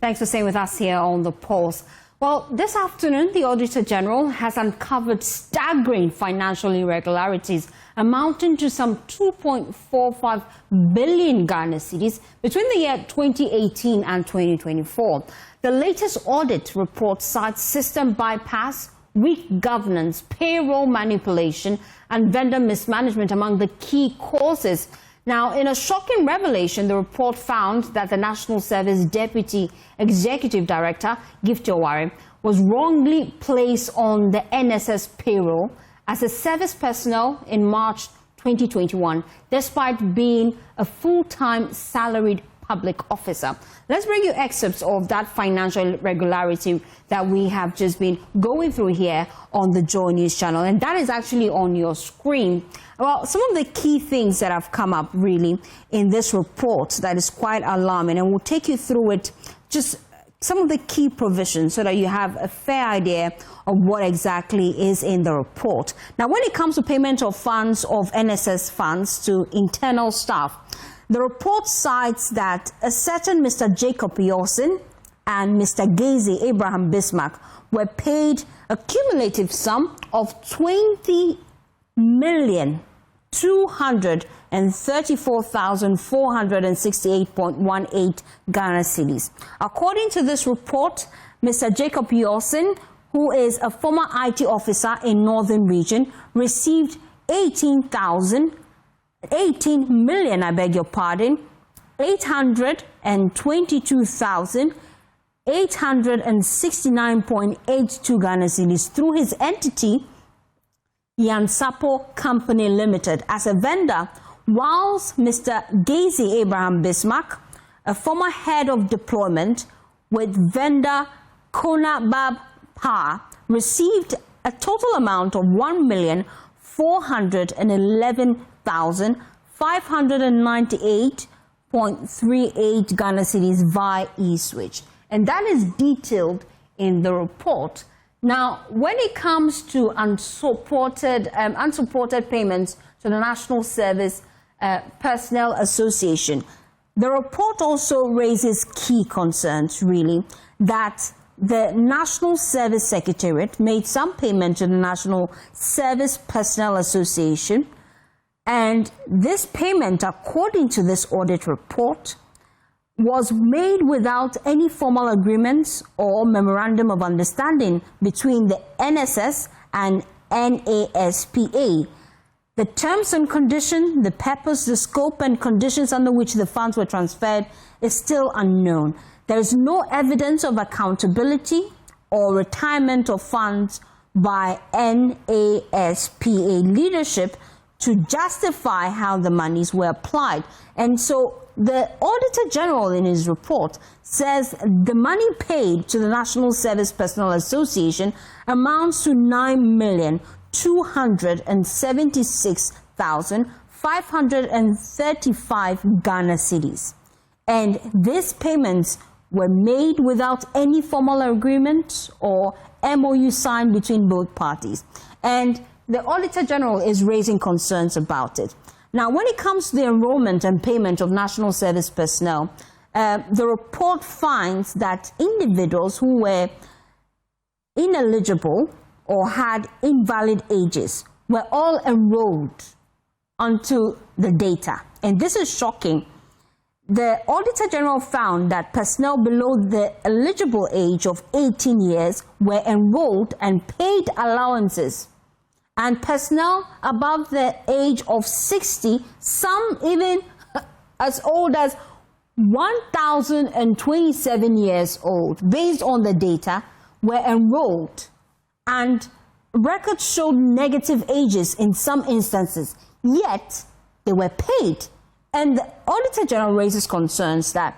Thanks for staying with us here on The Pulse. Well, this afternoon, the Auditor-General has uncovered staggering financial irregularities amounting to some 2.45 billion Ghana cedis between the year 2018 and 2024. The latest audit report cites system bypass, weak governance, payroll manipulation, and vendor mismanagement among the key causes. Now, in a shocking revelation, the report found that the National Service Deputy Executive Director, Gifty Oware, was wrongly placed on the NSS payroll as a service personnel in March 2021, despite being a full-time salaried public officer. Let's bring you excerpts of that financial irregularity that we have just been going through here on the Joy News channel, and that is actually on your screen. Well, some of the key things that have come up really in this report that is quite alarming, and we'll take you through it, just some of the key provisions so that you have a fair idea of what exactly is in the report. Now, when it comes to payment of funds of NSS funds to internal staff, the report cites that a certain Mr. Jacob Yosin and Mr. Gifty Oware-Mensah were paid a cumulative sum of 20,234,468.18 Ghana cedis. According to this report, Mr. Jacob Yosin, who is a former IT officer in Northern Region, received 18 million, $822,869.82 Ghana cedis through his entity, Yansapo Company Limited, as a vendor, whilst Mr. Gifty Oware-Mensah, a former head of deployment with vendor Konabab Power, received a total amount of 1,411,598.38 Ghana cedis via e-switch. And that is detailed in the report. Now, when it comes to unsupported payments to the National Service Personnel Association, the report also raises key concerns, really, that the National Service Secretariat made some payment to the National Service Personnel Association, and this payment, according to this audit report, was made without any formal agreements or memorandum of understanding between the NSS and NASPA. The terms and conditions, the purpose, the scope and conditions under which the funds were transferred is still unknown. There is no evidence of accountability or retirement of funds by NASPA leadership to justify how the monies were applied. And so the Auditor-General in his report says the money paid to the National Service Personnel Association amounts to 9,276,535 Ghana cedis. And these payments were made without any formal agreement or MOU signed between both parties. And the Auditor-General is raising concerns about it. Now, when it comes to the enrollment and payment of national service personnel, the report finds that individuals who were ineligible or had invalid ages were all enrolled onto the data. And this is shocking. The Auditor-General found that personnel below the eligible age of 18 years were enrolled and paid allowances, and personnel above the age of 60, some even as old as 1,027 years old, based on the data, were enrolled, and records showed negative ages in some instances, yet they were paid. And the Auditor-General raises concerns that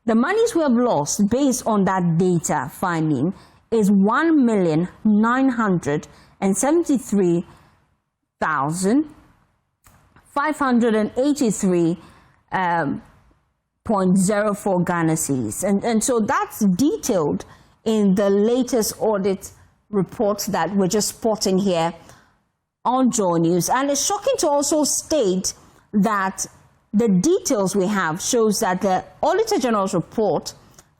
the monies we have lost based on that data finding is 1,973,583.04 Ghana cedis. And so that's detailed in the latest audit report that we're just spotting here on Joy News. And it's shocking to also state that the details we have shows that the Auditor-General's report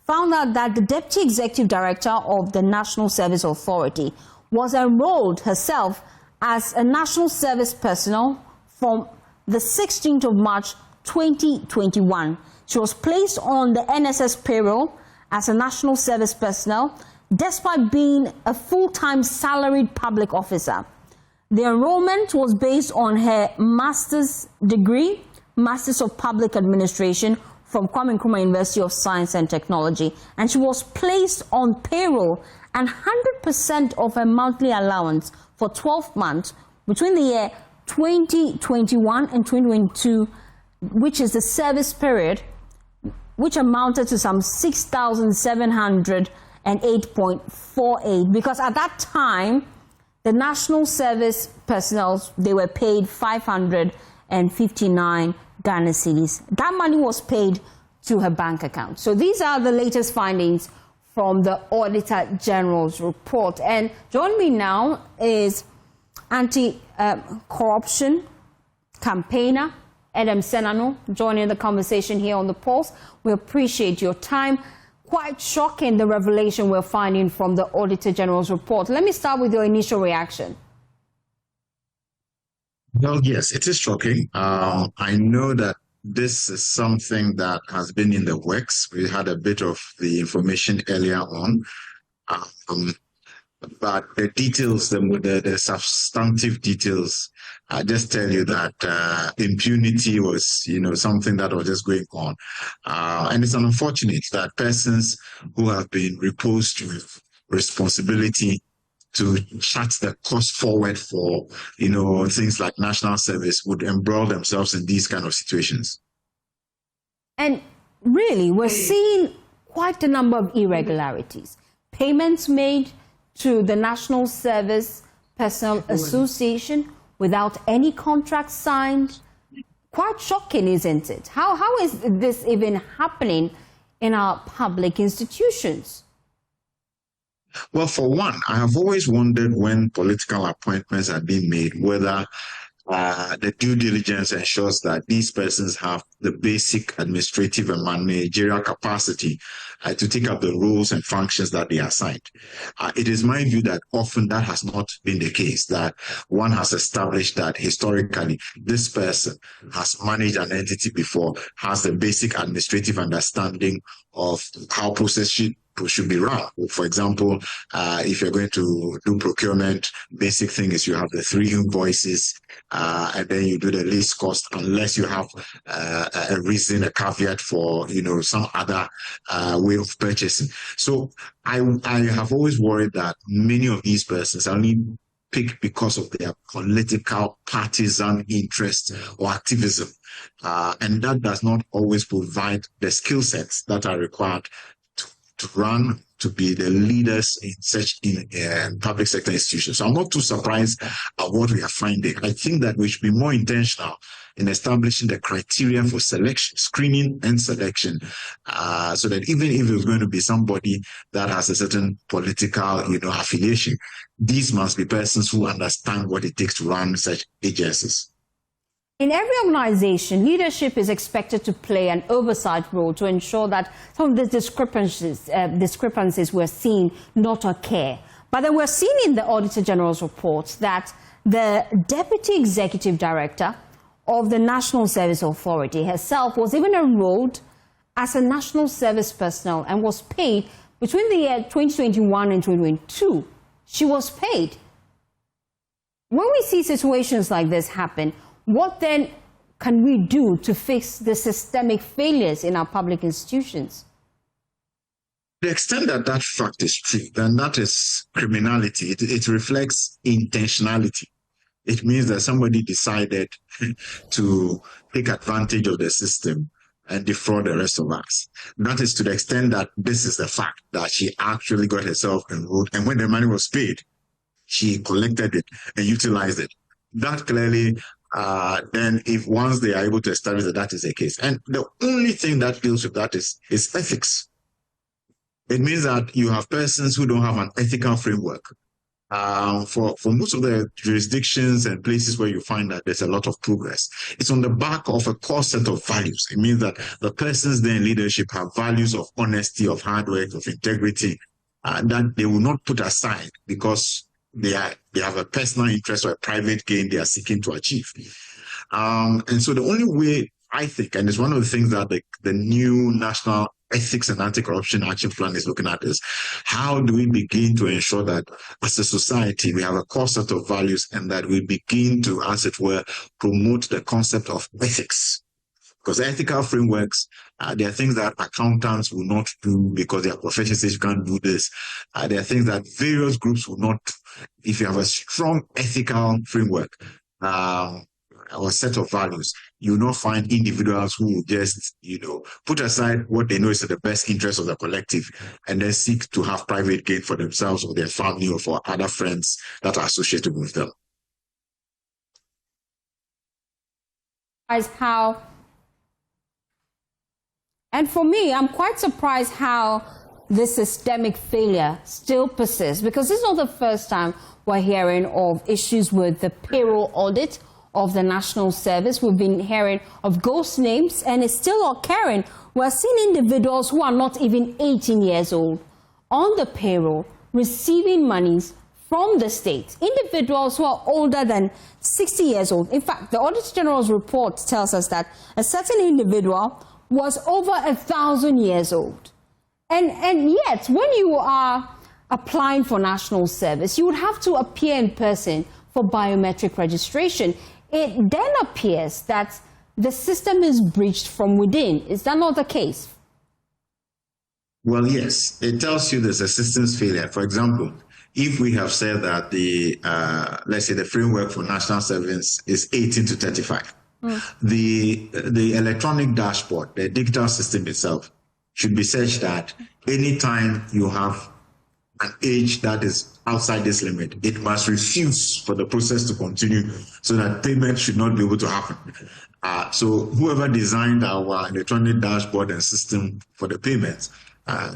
found out that the Deputy Executive Director of the National Service Authority was enrolled herself as a national service personnel from the 16th of March 2021. She was placed on the NSS payroll as a national service personnel despite being a full-time salaried public officer. The enrollment was based on her master's degree, Masters of Public Administration from Kwame Nkrumah University of Science and Technology, and she was placed on payroll and 100% of her monthly allowance for 12 months between the year 2021 and 2022, which is the service period, which amounted to some 6,708.48, because at that time, the national service personnel, they were paid 559 Ghana cedis. That money was paid to her bank account. So these are the latest findings from the Auditor-General's report. And joining me now is anti-corruption campaigner Adam Senano, joining the conversation here on the Pulse. We appreciate your time. Quite shocking, the revelation we're finding from the Auditor-General's report. Let me start with your initial reaction. Well, yes, it is shocking. I know that this is something that has been in the works. We had a bit of the information earlier on. But the details, the substantive details, I just tell you that impunity was, something that was just going on. And it's unfortunate that persons who have been reposed with responsibility to chart the course forward for, things like national service would embroil themselves in these kind of situations. And really, we're seeing quite a number of irregularities. Payments made to the National Service Personnel Association without any contract signed. Quite shocking, isn't it? How is this even happening in our public institutions? Well, for one, I have always wondered when political appointments are being made, whether the due diligence ensures that these persons have the basic administrative and managerial capacity to take up the roles and functions that they are assigned. It is my view that often that has not been the case, that one has established that historically this person has managed an entity before, has the basic administrative understanding of how process should be run. For example, if you're going to do procurement, basic thing is you have the 3 invoices, and then you do the least cost, unless you have a reason, a caveat for some other way of purchasing. So I have always worried that many of these persons are only picked because of their political partisan interest or activism, and that does not always provide the skill sets that are required to run, to be the leaders in such public sector institutions. So I'm not too surprised at what we are finding. I think that we should be more intentional in establishing the criteria for selection, screening and selection, so that even if it's going to be somebody that has a certain political, affiliation, these must be persons who understand what it takes to run such agencies. In every organization, leadership is expected to play an oversight role to ensure that some of the discrepancies we're seeing not occur. But then we're seeing in the Auditor-General's report that the Deputy Executive Director of the National Service Authority herself was even enrolled as a national service personnel and was paid between the year 2021 and 2022. She was paid. When we see situations like this happen, what then can we do to fix the systemic failures in our public institutions? To the extent that that fact is true, then that is criminality. It reflects intentionality. It means that somebody decided to take advantage of the system and defraud the rest of us. That is to the extent that this is the fact, that she actually got herself enrolled, and when the money was paid, she collected it and utilized it. That clearly, then if once they are able to establish that that is the case. And the only thing that deals with that is ethics. It means that you have persons who don't have an ethical framework. For most of the jurisdictions and places where you find that there's a lot of progress, it's on the back of a core set of values. It means that the persons there in leadership have values of honesty, of hard work, of integrity, that they will not put aside because they have a personal interest or a private gain they are seeking to achieve. And so the only way, I think, and it's one of the things that the new National Ethics and Anti-Corruption Action Plan is looking at, is how do we begin to ensure that as a society we have a core set of values and that we begin to, as it were, promote the concept of ethics. Because ethical frameworks, there are things that accountants will not do because their profession says you can't do this. There are things that various groups will not. If you have a strong ethical framework, or set of values, you will not find individuals who will just, put aside what they know is in the best interest of the collective and then seek to have private gain for themselves or their family or for other friends that are associated with them. And for me, I'm quite surprised how this systemic failure still persists, because this is not the first time we're hearing of issues with the payroll audit of the National Service. We've been hearing of ghost names, and it's still occurring. We're seeing individuals who are not even 18 years old on the payroll receiving monies from the state, individuals who are older than 60 years old. In fact, the Auditor-General's report tells us that a certain individual was over 1,000 years old. And yet, when you are applying for national service, you would have to appear in person for biometric registration. It then appears that the system is breached from within. Is that not the case? Well, yes. It tells you there's a systems failure. For example, if we have said that let's say the framework for national service is 18 to 35, the electronic dashboard, the digital system itself, should be such that anytime you have an age that is outside this limit, it must refuse for the process to continue so that payment should not be able to happen. So whoever designed our electronic dashboard and system for the payments,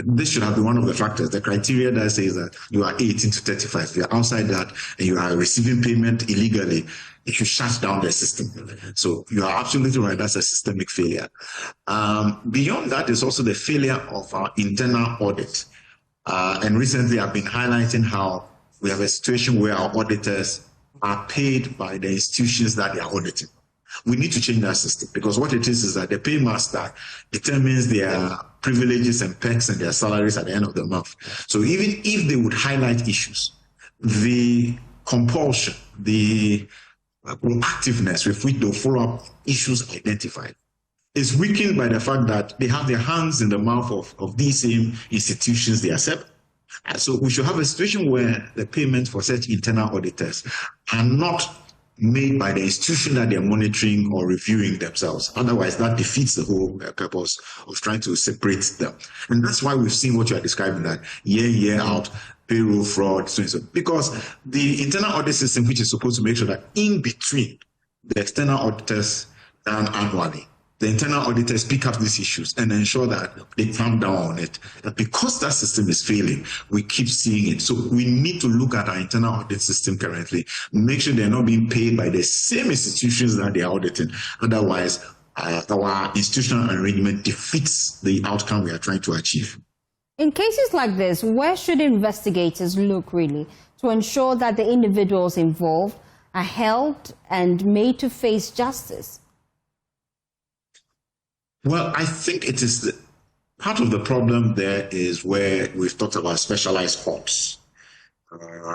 this should have been one of the factors. The criteria that says that you are 18 to 35. If you're outside that and you are receiving payment illegally, it should shut down the system. So you are absolutely right. That's a systemic failure. Beyond that is also the failure of our internal audit. And recently I've been highlighting how we have a situation where our auditors are paid by the institutions that they are auditing. We need to change that system, because what it is that the paymaster determines their privileges and perks and their salaries at the end of the month. So even if they would highlight issues, the compulsion, the proactiveness with which they'll follow up issues identified is weakened by the fact that they have their hands in the mouth of these same institutions they accept. And so we should have a situation where the payments for such internal auditors are not made by the institution that they're monitoring or reviewing themselves. Otherwise, that defeats the whole purpose of trying to separate them. And that's why we've seen what you are describing, that year in, year out, payroll fraud, so and so. Because the internal audit system, which is supposed to make sure that in between the external auditors done annually, the internal auditors pick up these issues and ensure that they clamp down on it. But because that system is failing, we keep seeing it. So we need to look at our internal audit system currently, make sure they're not being paid by the same institutions that they are auditing. Otherwise, our institutional arrangement defeats the outcome we are trying to achieve. In cases like this, where should investigators look really to ensure that the individuals involved are held and made to face justice? Well, I think it is part of the problem there is where we've talked about specialized courts.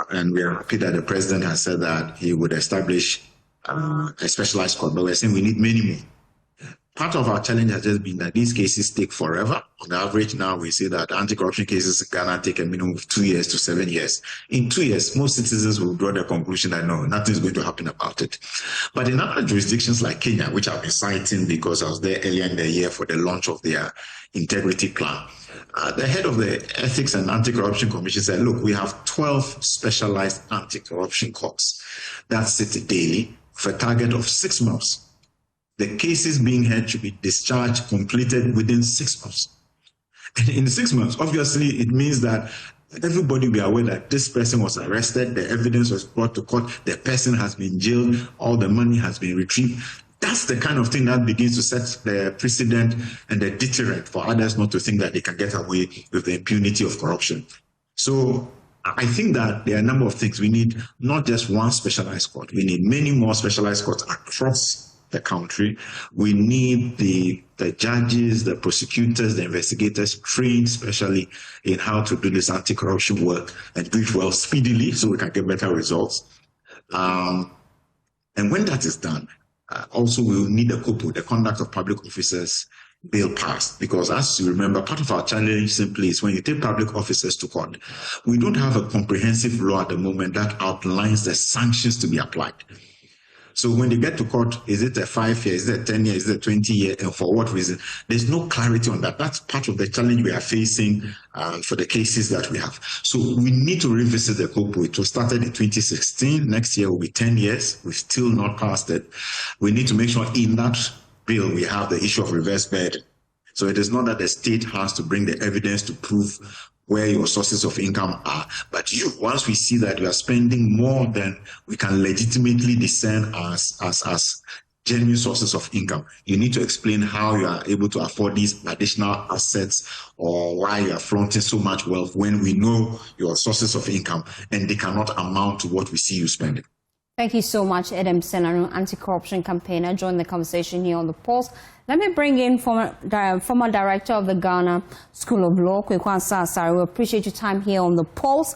And we are happy that the president has said that he would establish a specialized court, but we're saying we need many more. Part of our challenge has just been that these cases take forever. On average, now we see that anti-corruption cases in Ghana take a minimum of 2 years to 7 years. In 2 years, most citizens will draw the conclusion that no, nothing's going to happen about it. But in other jurisdictions like Kenya, which I've been citing because I was there earlier in the year for the launch of their integrity plan, the head of the Ethics and Anti-Corruption Commission said, look, we have 12 specialized anti-corruption courts that sit daily for a target of 6 months. The cases being heard should be discharged, completed within 6 months. And in 6 months, obviously, it means that everybody be aware that this person was arrested, the evidence was brought to court, the person has been jailed, all the money has been retrieved. That's the kind of thing that begins to set the precedent and the deterrent for others not to think that they can get away with the impunity of corruption. So I think that there are a number of things. We need not just one specialized court. We need many more specialized courts across the country. We need the judges, the prosecutors, the investigators trained specially in how to do this anti-corruption work and do it well speedily so we can get better results. And when that is done, also we will need the COPO, the Conduct of Public Officers bill passed, because as you remember, part of our challenge simply is when you take public officers to court, we don't have a comprehensive law at the moment that outlines the sanctions to be applied. So when they get to court, is it a 5-year, is it a 10-year, is it a 20-year, and for what reason? There's no clarity on that. That's part of the challenge we are facing for the cases that we have. So we need to revisit the COPO. It was started in 2016. Next year will be 10 years. We've still not passed it. We need to make sure in that bill we have the issue of reverse burden. So it is not that the state has to bring the evidence to prove where your sources of income are, but you, once we see that you are spending more than we can legitimately discern as genuine sources of income, you need to explain how you are able to afford these additional assets or why you are flaunting so much wealth when we know your sources of income and they cannot amount to what we see you spending. Thank you so much, Edem Senanu, anti-corruption campaigner, joined the conversation here on The Pulse. Let me bring in former director of the Ghana School of Law, Kwekwan Sarsari. We appreciate your time here on The Pulse.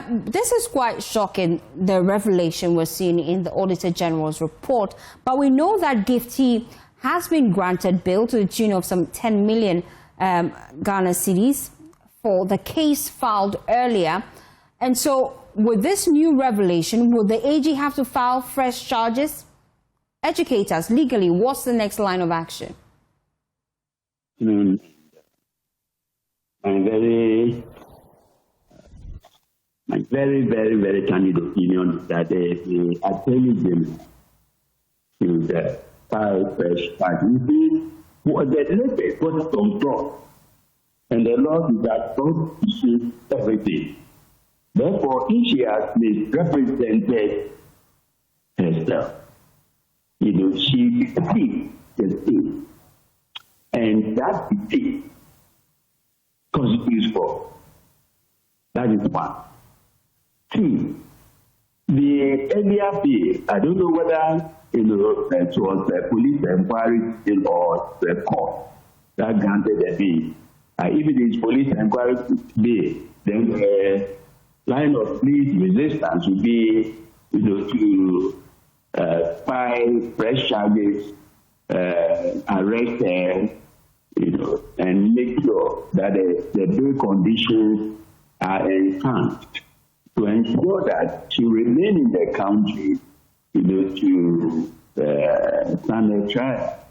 This is quite shocking, the revelation we're seeing in the Auditor-General's report. But we know that Gifty has been granted bail to the tune of some 10 million Ghana cedis for the case filed earlier. And so, with this new revelation, will the AG have to file fresh charges? Educate us legally. What's the next line of action? My very, very candid opinion is that the Attorney General should file fresh charges. What the latest was from God, and the law is that God issues everything. Therefore, if she has misrepresented herself, she defeats the state, and that defeat constitutes fraud. That is one. Two, the earlier bill, I don't know whether it was the police inquiry bill or the court that granted the bill. If it is police inquiry bill, then the line of least resistance would be, to file fresh charges, arrest her, and make sure that the bail conditions are enhanced to ensure that she remain in the country, to stand a trial.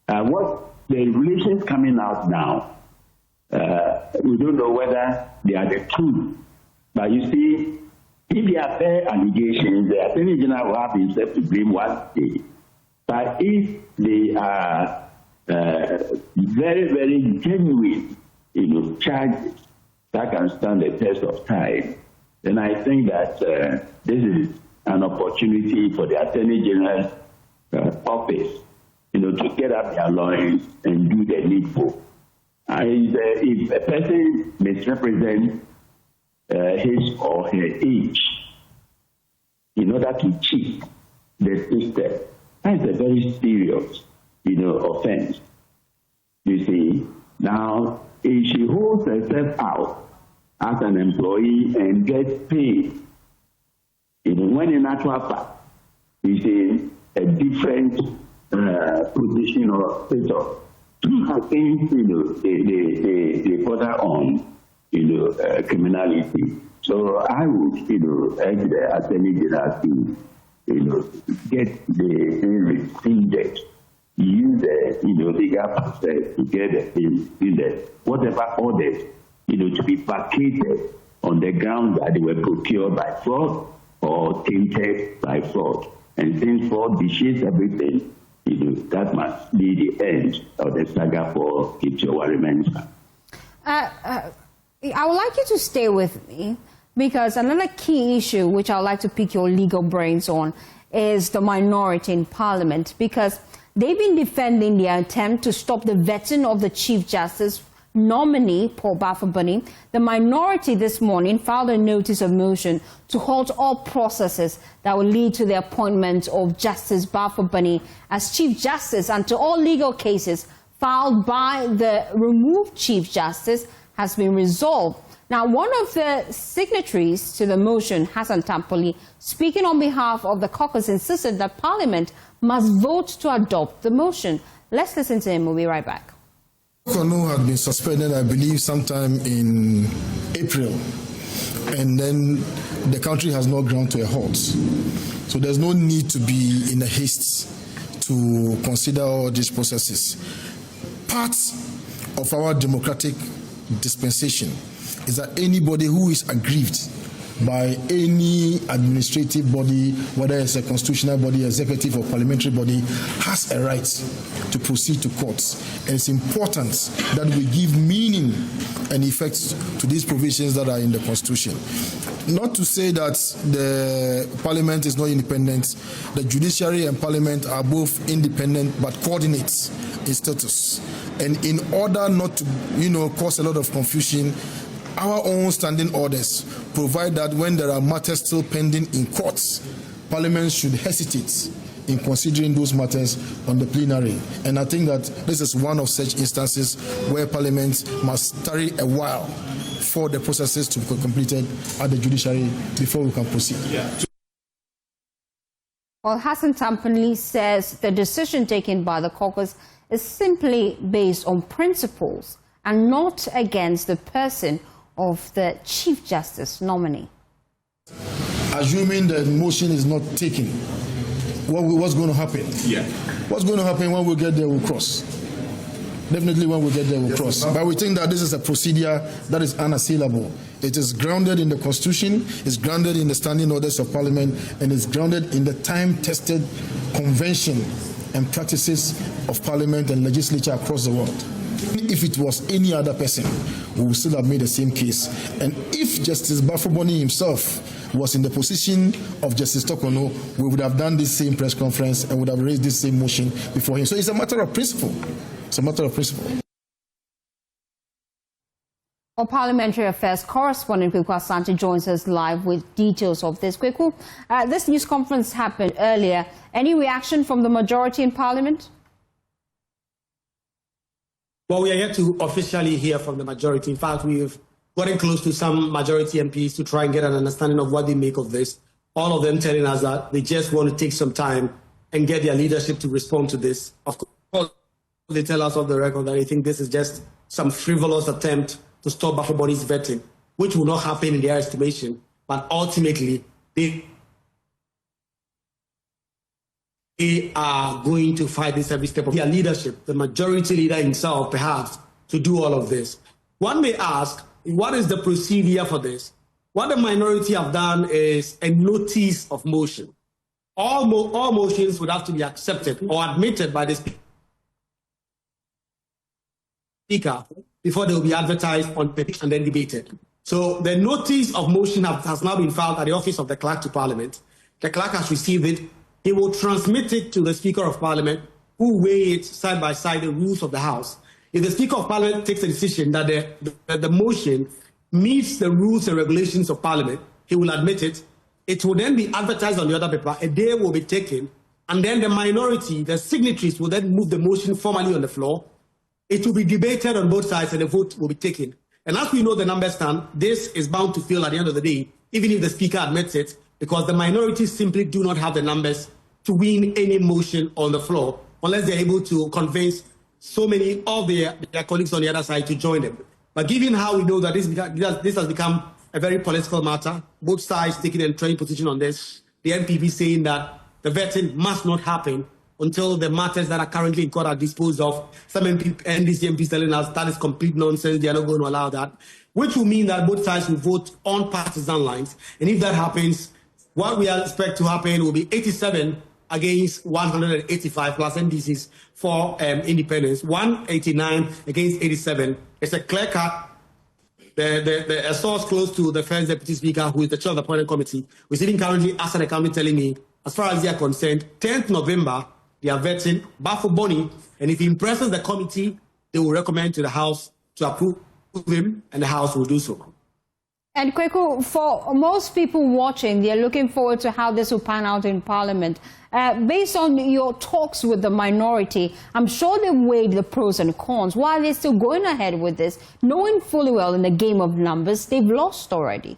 What the regulations coming out now, we don't know whether they are the truth. But you see, if they are fair allegations, the Attorney General will have himself to blame one day. But if they are very, very genuine, charges that can stand the test of time, then I think that this is an opportunity for the Attorney General's office, to get up their loins and do the needful. If a person misrepresents his or her age in order to cheat the system, that's a very serious, offense. You see, now if she holds herself out as an employee and gets paid, when in actual fact, you see a different position or status, I think they further on criminality. So I would, urge the Attorney General to, get the rescinded, use the legal process to get the rescinded, whatever orders, to be vacated on the ground that they were procured by fraud or tainted by fraud. And since fraud destroys everything, that must be the end of the saga for Gifty Oware-Mensah. I would like you to stay with me because another key issue which I would like to pick your legal brains on is the minority in Parliament, because they've been defending their attempt to stop the vetting of the Chief Justice nominee, Paul Baffa-Bunny. The minority this morning filed a notice of motion to halt all processes that will lead to the appointment of Justice Baffa-Bunny as Chief Justice, and to all legal cases filed by the removed Chief Justice has been resolved. Now, one of the signatories to the motion, Hassan Tampoli, speaking on behalf of the caucus, insisted that Parliament must vote to adopt the motion. Let's listen to him. We'll be right back. KNUST had been suspended, I believe, sometime in April, and then the country has not ground to a halt. So there's no need to be in a haste to consider all these processes. Part of our democratic dispensation is that anybody who is aggrieved by any administrative body, whether it's a constitutional body, executive or parliamentary body, has a right to proceed to courts. And it's important that we give meaning and effect to these provisions that are in the Constitution. Not to say that the Parliament is not independent. The judiciary and Parliament are both independent but coordinate in status. And in order not to, cause a lot of confusion, our own standing orders provide that when there are matters still pending in courts, Parliament should hesitate in considering those matters on the plenary. And I think that this is one of such instances where Parliament must tarry a while for the processes to be completed at the judiciary before we can proceed. Well, Hassan Tampoli says the decision taken by the caucus is simply based on principles and not against the person of the Chief Justice nominee. Assuming the motion is not taken, what's going to happen? Yeah. What's going to happen when we get there, we'll cross. Definitely when we get there, we'll cross. But we think that this is a procedure that is unassailable. It is grounded in the Constitution, it's grounded in the standing orders of Parliament, and it's grounded in the time-tested convention and practices of Parliament and legislature across the world. If it was any other person, we would still have made the same case. And if Justice Baffa-Bunny himself was in the position of Justice Tokono, we would have done this same press conference and would have raised this same motion before him. So it's a matter of principle. It's a matter of principle. Our Parliamentary Affairs correspondent Kweku Asante joins us live with details of this. Kweku, this news conference happened earlier. Any reaction from the majority in Parliament? Well, we are yet to officially hear from the majority. In fact, we've gotten close to some majority MPs to try and get an understanding of what they make of this. All of them telling us that they just want to take some time and get their leadership to respond to this. Of course, they tell us off the record that they think this is just some frivolous attempt to stop Baffa-Bunny's vetting, which will not happen in their estimation. But ultimately, they are going to fight this every step of their leadership, the majority leader himself, perhaps, to do all of this. One may ask, what is the procedure for this? What the minority have done is a notice of motion. All motions would have to be accepted or admitted by the speaker before they will be advertised on paper and then debated. So the notice of motion has now been filed at the office of the clerk to Parliament. The clerk has received it. He will transmit it to the Speaker of Parliament, who weigh it side by side the rules of the House. If the Speaker of Parliament takes a decision that the motion meets the rules and regulations of Parliament, he will admit it. It will then be advertised on the other paper. A day will be taken, and then the minority, the signatories, will then move the motion formally on the floor. It will be debated on both sides, and a vote will be taken. And as we know the numbers stand, this is bound to fail at the end of the day, even if the Speaker admits it, because the minority simply do not have the numbers to win any motion on the floor unless they're able to convince so many of their colleagues on the other side to join them. But given how we know that this has become a very political matter, both sides taking a trained position on this, the NPP saying that the vetting must not happen until the matters that are currently in court are disposed of. Some NDC MPs telling us that is complete nonsense, they are not going to allow that, which will mean that both sides will vote on partisan lines. And if that happens, what we expect to happen will be 87 against 185 plus NDCs for independence, 189 against 87. It's a clear-cut a source close to the first deputy speaker, who is the chair of the appointed committee, who is sitting currently as an accountant, telling me, as far as they are concerned, 10th November, they are vetting Bafo Boni, and if he impresses the committee, they will recommend to the House to approve him, and the House will do so. And Kweku, for most people watching, they're looking forward to how this will pan out in Parliament. Based on your talks with the minority, I'm sure they weighed the pros and cons. Why are they still going ahead with this, knowing fully well in the game of numbers they've lost already?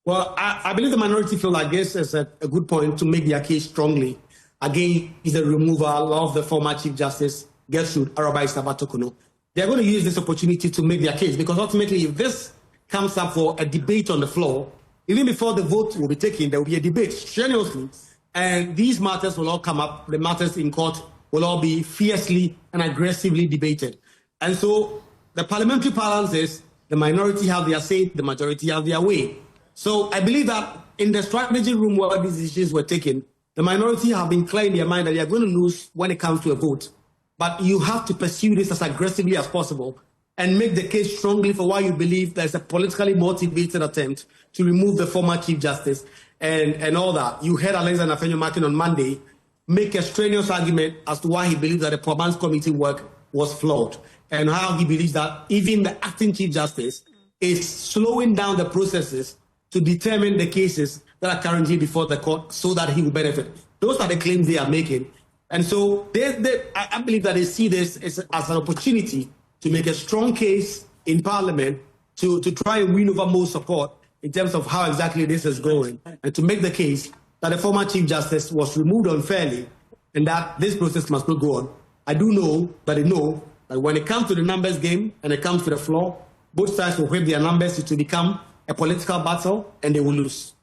Well, I believe the minority feel like this is a good point to make their case strongly against the removal of the former Chief Justice, Gertrude Araba-Isaba-Tokono. They're going to use this opportunity to make their case, because ultimately, if this comes up for a debate on the floor, even before the vote will be taken, there will be a debate strenuously, and these matters will all come up. The matters in court will all be fiercely and aggressively debated. And so the parliamentary balance is the minority have their say, the majority have their way. So I believe that in the strategy room where these decisions were taken, the minority have been clear in their mind that they are going to lose when it comes to a vote. But you have to pursue this as aggressively as possible and make the case strongly for why you believe there's a politically motivated attempt to remove the former Chief Justice and all that. You heard Alexander Afenyo-Markin on Monday make a strenuous argument as to why he believes that the Performance Committee work was flawed, and how he believes that even the acting Chief Justice is slowing down the processes to determine the cases that are currently before the court so that he will benefit. Those are the claims they are making. And so I believe that they see this as an opportunity to make a strong case in Parliament to try and win over more support in terms of how exactly this is going, and to make the case that the former Chief Justice was removed unfairly and that this process must not go on. I do know that they know that when it comes to the numbers game and it comes to the floor, both sides will whip their numbers to become a political battle, and they will lose.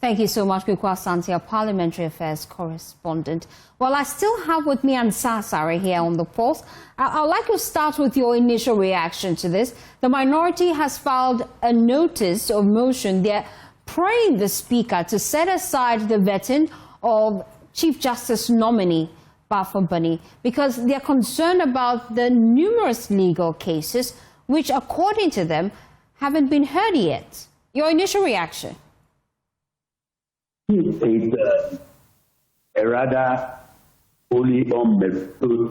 Thank you so much, Kweku Asante, our Parliamentary Affairs correspondent. Well, I still have with me Ansah Asare here on the post. I'd like to start with your initial reaction to this. The minority has filed a notice of motion. They're praying the Speaker to set aside the vetting of Chief Justice nominee Bafo Boni, because they're concerned about the numerous legal cases which, according to them, haven't been heard yet. Your initial reaction? It's a rather wholly unmerited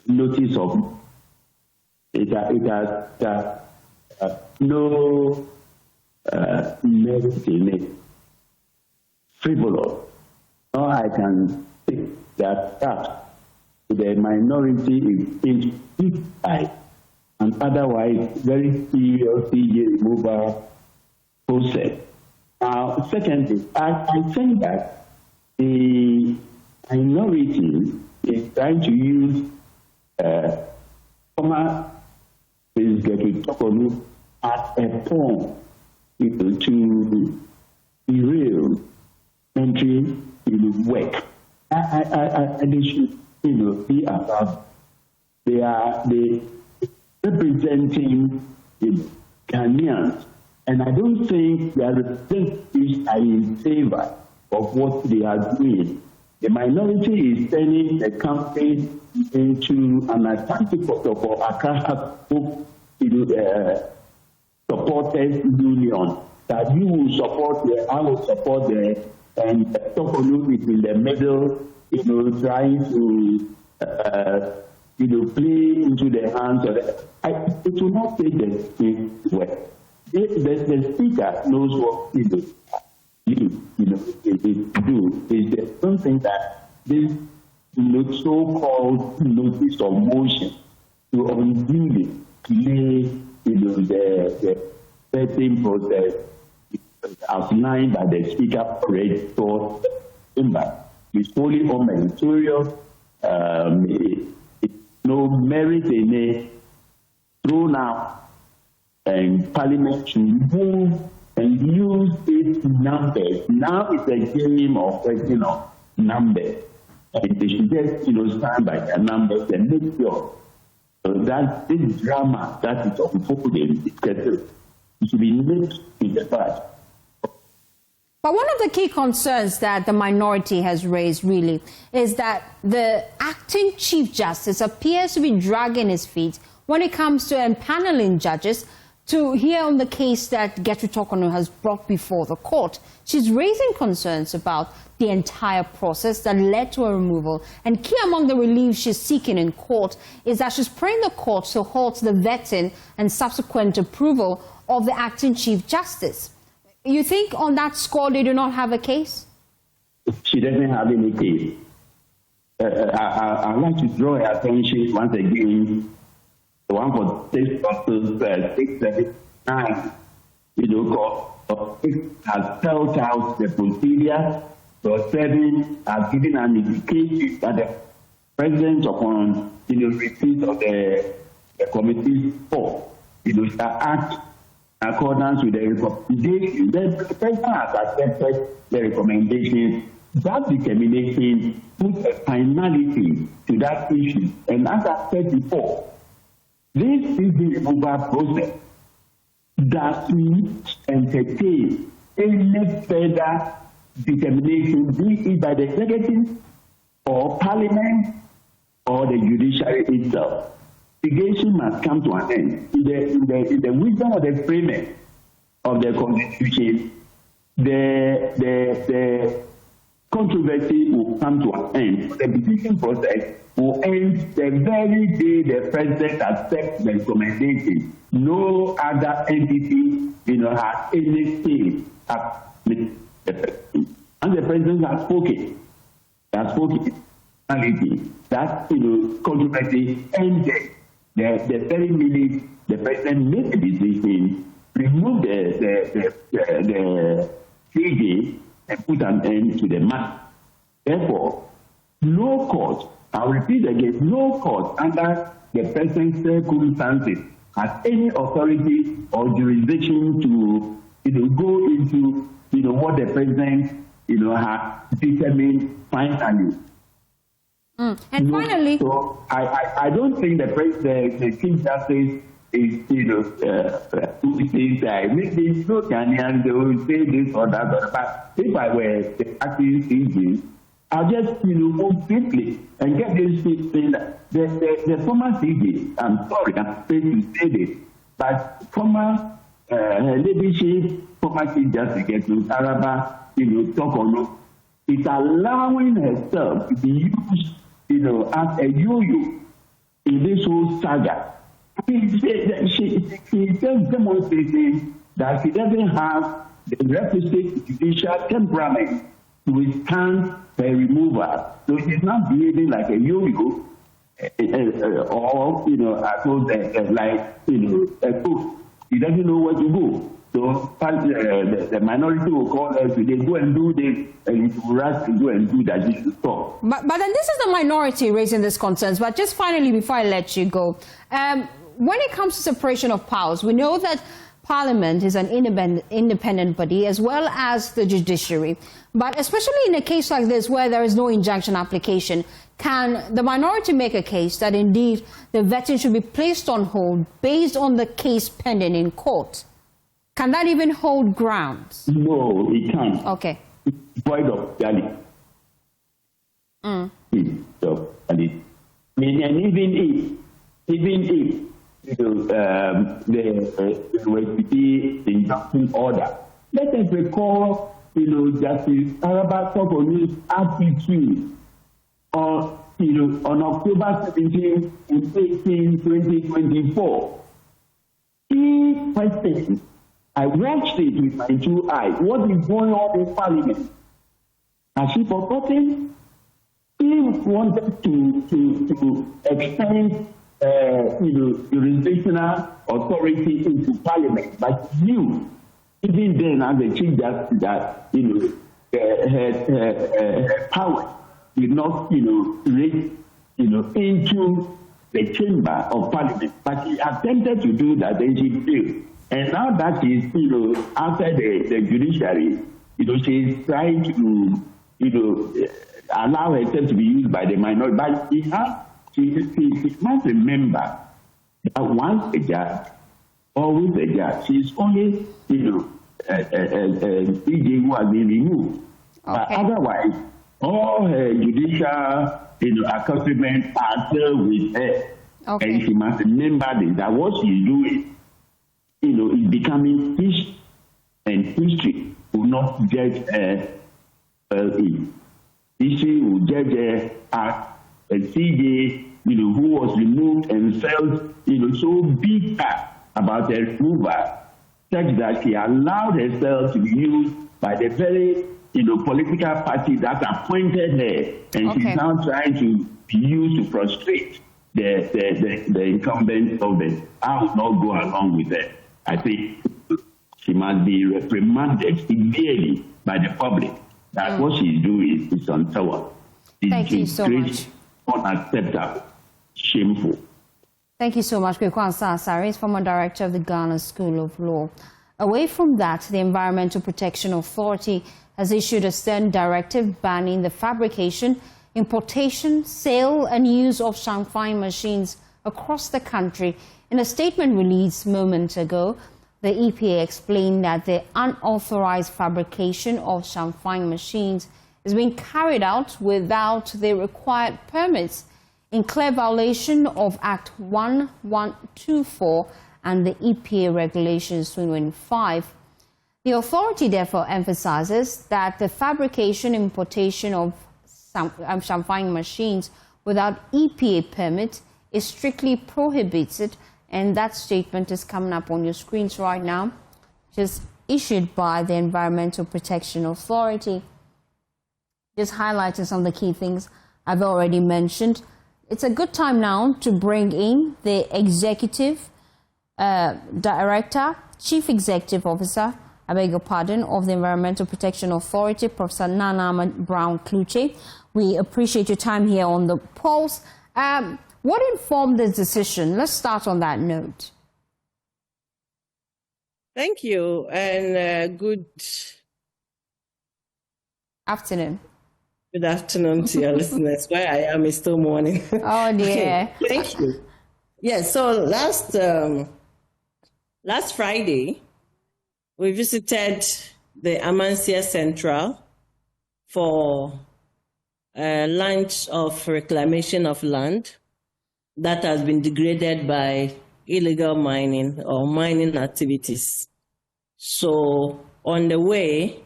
notice of it has no merit in it. Frivolous. Now I can say that the minority is inside and otherwise very serious removal process. Now, secondly, I think that the minority is trying to use former President Tokono as a pawn to derail country work. They should be about they are representing Ghanaians. And I don't think their representatives are in favor of what they are doing. The minority is turning the country into an Atlantic for Accra supporters union. That you will support I will support and Tokono is in the middle, trying to play into the hands of it will not take the same way. The Speaker knows what he do. Is there something that this so-called notice of motion to unduly delay, the vetting process outlined by the Speaker already for December is wholly unmeritorious. No merit in it, thrown out. And Parliament to move and use its numbers. Now it's a game of question of numbers. And they should just stand by their numbers and make sure that this drama that is unfolding is settled. It should be nipped in the bud. But one of the key concerns that the minority has raised really is that the acting Chief Justice appears to be dragging his feet when it comes to empaneling judges to hear on the case that Gifty Oware-Mensah has brought before the court. She's raising concerns about the entire process that led to her removal. And key among the relief she's seeking in court is that she's praying the court to halt the vetting and subsequent approval of the acting Chief Justice. You think on that score they do not have a case? She doesn't have any case. I'd like to draw your attention once again. The one for 679, has spelled out the procedure. So 7 has given an indication that the president, upon receipt of the committee's report, shall act in accordance with the recommendation. The president has accepted the recommendation. That determination puts a finality to that issue. And as I said before, this is the removal process does not entertain any further determination, be it by the executive or parliament or the judiciary itself. Litigation must come to an end. In the wisdom of the framers of the Constitution, the controversy will come to an end. The decision process will end the very day the president accepts the recommendation. No other entity, has any say at the president. And the president has spoken. That controversy ended. The very minute the president made the decision, remove the CJ and put an end to the matter. Therefore, no court, I'll repeat again, no court under the present circumstances has any authority or jurisdiction to go into what the president has determined finally. And finally, so I don't think the Chief Justice is who says that maybe no Ghanaians they will say this or that, but if I were the acting CJ, I'll just move quickly and get this thing that the former CJ, I'm sorry, I'm afraid to say this, but former leadership, former Chief Justice Gifty Araba, talk or no, is allowing herself to be used as a yo-yo in this whole saga. She just demonstrating that she doesn't have the requisite judicial temperament to withstand her removal. So she's not behaving like a yo-yo, or I told like a cook. She doesn't know where to go. So the minority will call her today, go and do this, and you will rush to go and do that. You should stop. But then this is the minority raising these concerns. But just finally, before I let you go, when it comes to separation of powers, we know that Parliament is an independent body as well as the judiciary. But especially in a case like this where there is no injunction application, can the minority make a case that indeed the vetting should be placed on hold based on the case pending in court? Can that even hold grounds? No, it can't. Okay. It's void of reality. So, and even if there will be injunction order, let us recall, Justice Araba Sokonu's attitude on October 17 and 18, 2024. He questioned. I watched it with my 2 eyes. What is going on in Parliament? Has she forgotten? He wanted to extend, jurisdictional authority into Parliament, but he knew, even then, as a Chief Justice, that her power did not, reach, into the chamber of Parliament. But she attempted to do that, and she failed. And now that she's, after the judiciary, she's trying to, allow herself to be used by the minority. But she must remember that once a judge, always a judge. She's only, CJ who has been removed. Okay. Otherwise, all her judicial, accomplishments are still with her. Okay. And she must remember that what she's doing, is becoming history, and history will not judge her. History will judge her as a CJ, who was removed and felt, so bitter about her removal, such that she allowed herself to be used by the very, political party that appointed her, and Okay. she's now trying to be used to frustrate the incumbent government. I will not go along with that. I think she must be reprimanded severely by the public that what she's doing is untoward. Thank you so much. Unacceptable, shameful. Thank you so much, Kwekwansa Asare, former director of the Ghana School of Law. Away from that, the Environmental Protection Authority has issued a stern directive banning the fabrication, importation, sale and use of champagne machines across the country. In a statement released moments ago, the EPA explained that the unauthorized fabrication of champagne machines is being carried out without the required permits, in clear violation of Act 1124 and the EPA Regulations 2025. The authority therefore emphasizes that the fabrication, importation of champagne machines without EPA permit is strictly prohibited, and that statement is coming up on your screens right now, just issued by the Environmental Protection Authority. Just highlighting some of the key things I've already mentioned. It's a good time now to bring in the Executive Director, Chief Executive Officer, I beg your pardon, of the Environmental Protection Authority, Professor Nana Brown-Kluche. We appreciate your time here on the Pulse. What informed this decision? Let's start on that note. Thank you, and good afternoon. Good afternoon to your listeners. Where I am is still morning. Oh dear. Okay, thank you. Yes, so last Friday, we visited the Amancia Central for a launch of reclamation of land that has been degraded by illegal mining or mining activities. So on the way,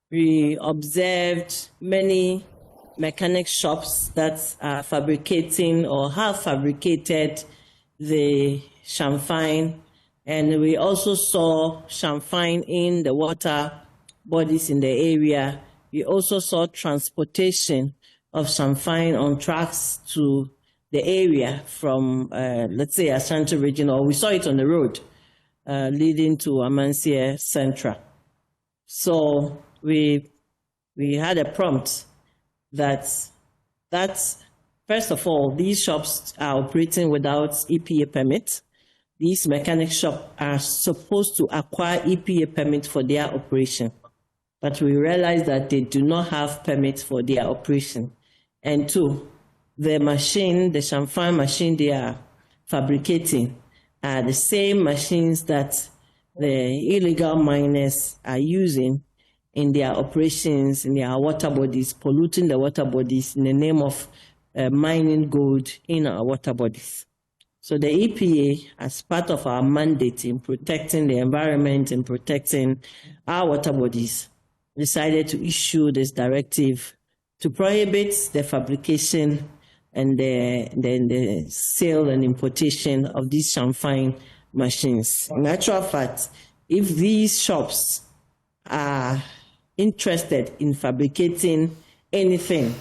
we observed many mechanic shops that are fabricating or have fabricated the champagne, and we also saw champagne in the water bodies in the area. We also saw transportation of champagne on trucks to the area from, let's say, Ashanti region, or we saw it on the road leading to Amancia Central. So we had a prompt that first of all, these shops are operating without EPA permit. These mechanic shops are supposed to acquire EPA permit for their operation, but we realized that they do not have permits for their operation. And two, the machine, the champagne machine they are fabricating are the same machines that the illegal miners are using in their operations, in their water bodies, polluting the water bodies in the name of mining gold in our water bodies. So the EPA, as part of our mandate in protecting the environment and protecting our water bodies, decided to issue this directive to prohibit the fabrication and the sale and importation of these champagne machines. In actual fact, if these shops are interested in fabricating anything,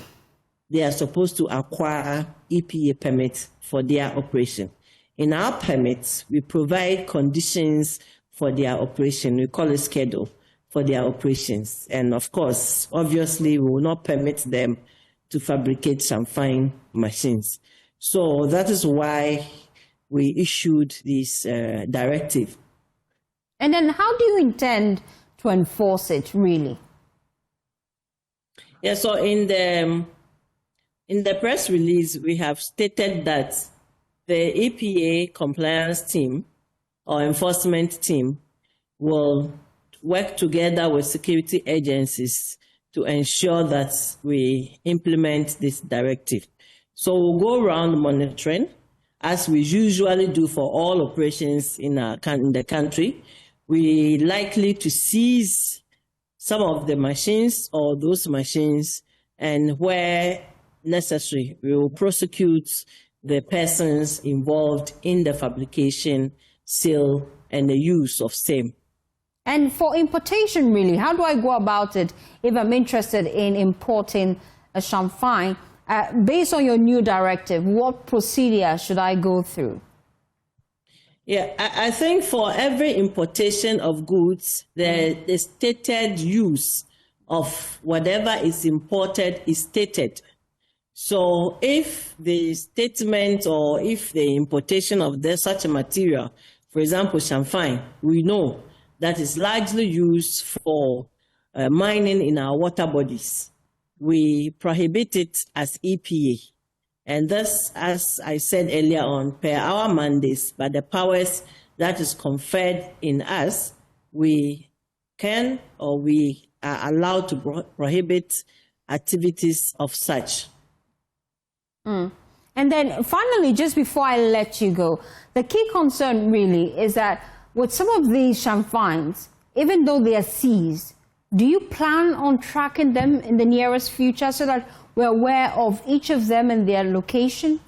they are supposed to acquire EPA permits for their operation. In our permits, we provide conditions for their operation. We call it schedule for their operations. And of course, obviously, we will not permit them to fabricate champagne machines. So that is why we issued this directive. And then how do you intend to enforce it, really? Yeah, so in the press release, we have stated that the EPA compliance team or enforcement team will work together with security agencies to ensure that we implement this directive. So we'll go around monitoring, as we usually do for all operations in the country. We're likely to seize some of the machines or those machines, and where necessary, we will prosecute the persons involved in the fabrication, sale, and the use of same. And for importation, really, how do I go about it if I'm interested in importing a champagne? Based on your new directive, what procedure should I go through? Yeah, I think for every importation of goods, the stated use of whatever is imported is stated. So if the statement or if the importation of such a material, for example, champagne, we know that is largely used for mining in our water bodies, we prohibit it as EPA. And thus, as I said earlier on, per our mandates, by the powers that is conferred in us, we can or we are allowed to prohibit activities of such. And then finally, just before I let you go, the key concern really is that with some of these champagnes, even though they are seized, do you plan on tracking them in the nearest future so that we're aware of each of them and their location?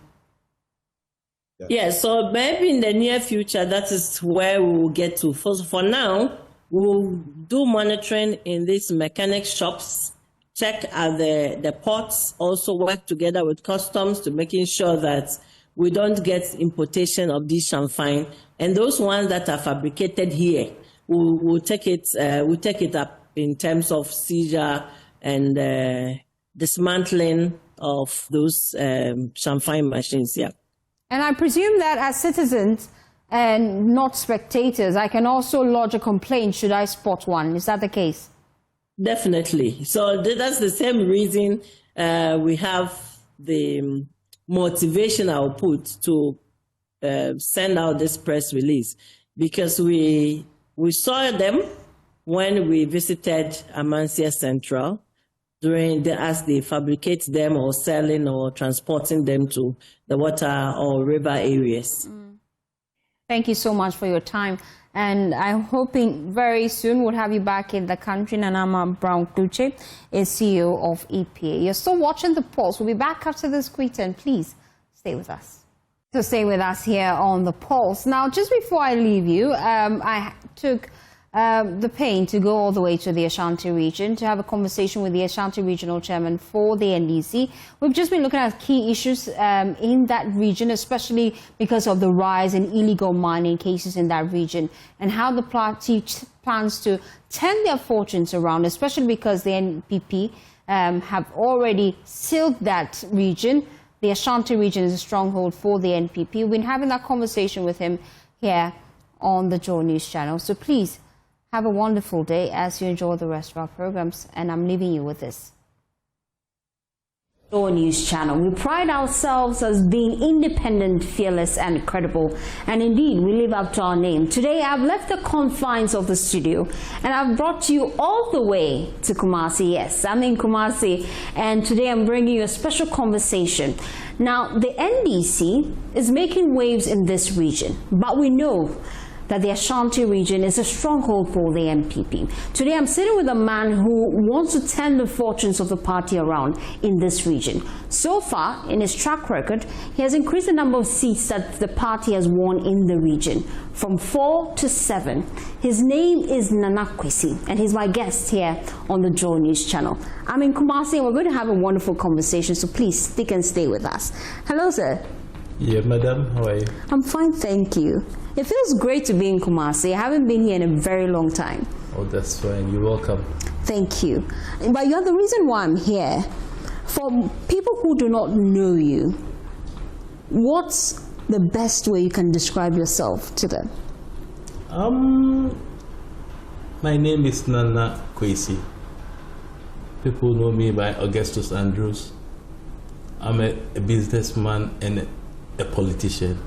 Yeah, so maybe in the near future, that is where we will get to. For now, we'll do monitoring in these mechanic shops, check at the ports, also work together with customs to making sure that we don't get importation of these champagne. And those ones that are fabricated here, we'll take it up in terms of seizure and dismantling of those champagne machines, yeah. And I presume that as citizens and not spectators, I can also lodge a complaint should I spot one. Is that the case? Definitely. So that's the same reason we have the motivation I'll put to send out this press release, because we saw them when we visited Amancia Central as they fabricate them or selling or transporting them to the water or river areas. Thank you so much for your time. And I'm hoping very soon we'll have you back in the country. Nanama Brown-Kluche is CEO of EPA. You're still watching The Pulse. We'll be back after this quick and please stay with us. So stay with us here on The Pulse. Now, just before I leave you, I took the pain to go all the way to the Ashanti region to have a conversation with the Ashanti Regional Chairman for the NDC. We've just been looking at key issues in that region, especially because of the rise in illegal mining cases in that region and how the party plans to turn their fortunes around, especially because the NPP have already sealed that region. The Ashanti region is a stronghold for the NPP. We've been having that conversation with him here on the Joy News channel. So please, have a wonderful day as you enjoy the rest of our programs, and I'm leaving you with this. Joy News channel. We pride ourselves as being independent, fearless, and credible, and indeed, we live up to our name. Today, I've left the confines of the studio, and I've brought you all the way to Kumasi. Yes, I'm in Kumasi, and today I'm bringing you a special conversation. Now, the NDC is making waves in this region, but we know that the Ashanti region is a stronghold for the NPP. Today I'm sitting with a man who wants to turn the fortunes of the party around in this region. So far, in his track record, he has increased the number of seats that the party has won in the region from 4 to 7. His name is Nana Kwesi, and he's my guest here on the Joy News channel. I'm in Kumasi, and we're going to have a wonderful conversation, so please stick and stay with us. Hello, sir. Yeah, madam, how are you? I'm fine, thank you. It feels great to be in Kumasi. I haven't been here in a very long time. Oh, that's fine. You're welcome. Thank you. But you're the reason why I'm here. For people who do not know you, what's the best way you can describe yourself to them? My name is Nana Kwesi. People know me by Augustus Andrews. I'm a businessman and a politician.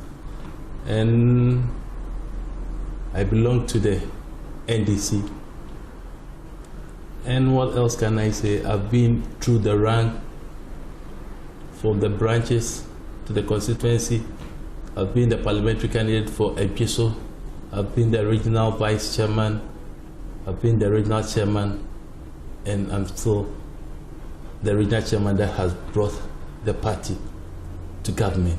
And I belong to the NDC, And what else can I say? I've been through the rank, from the branches to the constituency. I've been the parliamentary candidate for Episo. I've been the regional vice chairman. I've been the regional chairman, and I'm still the regional chairman that has brought the party to government.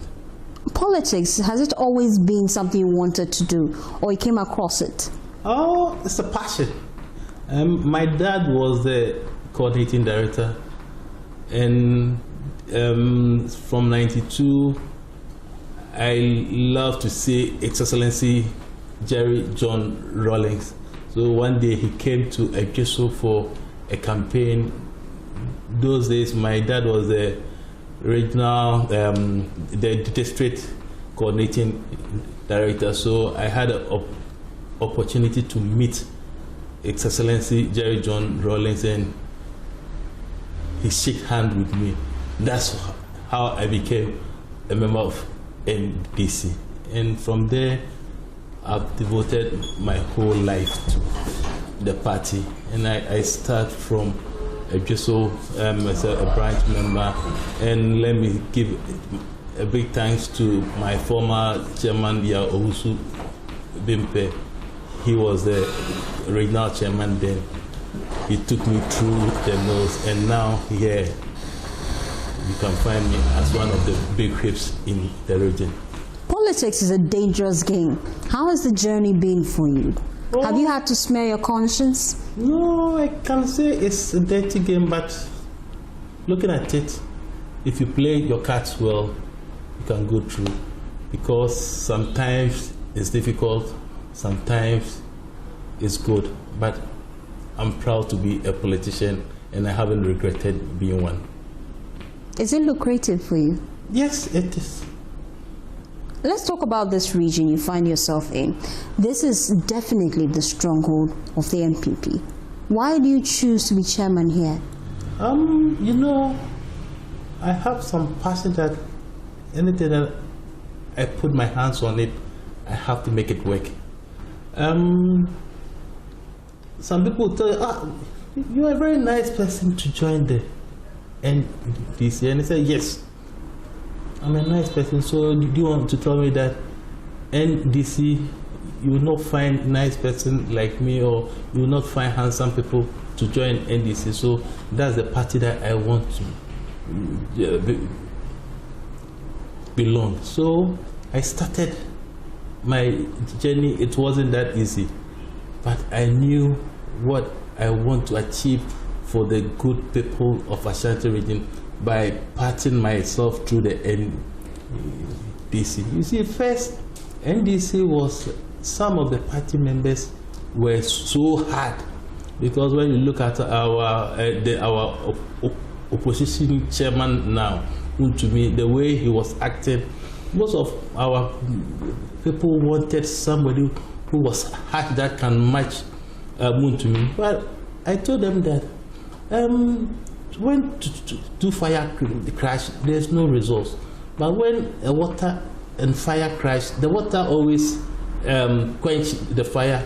Politics, has it always been something you wanted to do, or you came across it? Oh, it's a passion. My dad was the coordinating director, and from 92, I love to see His Excellency Jerry John Rawlings. So one day he came to Episo for a campaign. Those days, my dad was the regional, the district coordinating director. So I had an opportunity to meet His Excellency Jerry John Rawlings, and he shook hands with me. That's how I became a member of NDC. And from there, I've devoted my whole life to the party. And I start from Episo as a branch member. And let me give a big thanks to my former chairman, Owusu Bimpe. He was the regional chairman then. He took me through the nose, and now here you can find me as one of the big whips in the region. Politics is a dangerous game. How has the journey been for you? Oh, have you had to smear your conscience? No, I can't say it's a dirty game, but looking at it, if you play your cards well, you can go through. Because sometimes it's difficult, sometimes it's good, but I'm proud to be a politician, and I haven't regretted being one. Is it lucrative for you? Yes, it is. Let's talk about this region you find yourself in. This is definitely the stronghold of the NPP. Why do you choose to be chairman here? You know, I have some passion that anything that I put my hands on it, I have to make it work. Some people tell you, you're a very nice person to join the NDC. And I say, yes, I'm a nice person. So do you want to tell me that NDC, you will not find nice person like me, or you will not find handsome people to join NDC? So that's the party that I want to belong. So I started my journey. It wasn't that easy, but I knew what I want to achieve for the good people of Ashanti region by parting myself through the NDC. You see, first NDC was, some of the party members were so hard, because when you look at our opposition chairman now, to me, the way he was acting, most of our people wanted somebody who was hard that can match to me. But I told them that when to do fire crash, there's no results. But when a water and fire crash, the water always quench the fire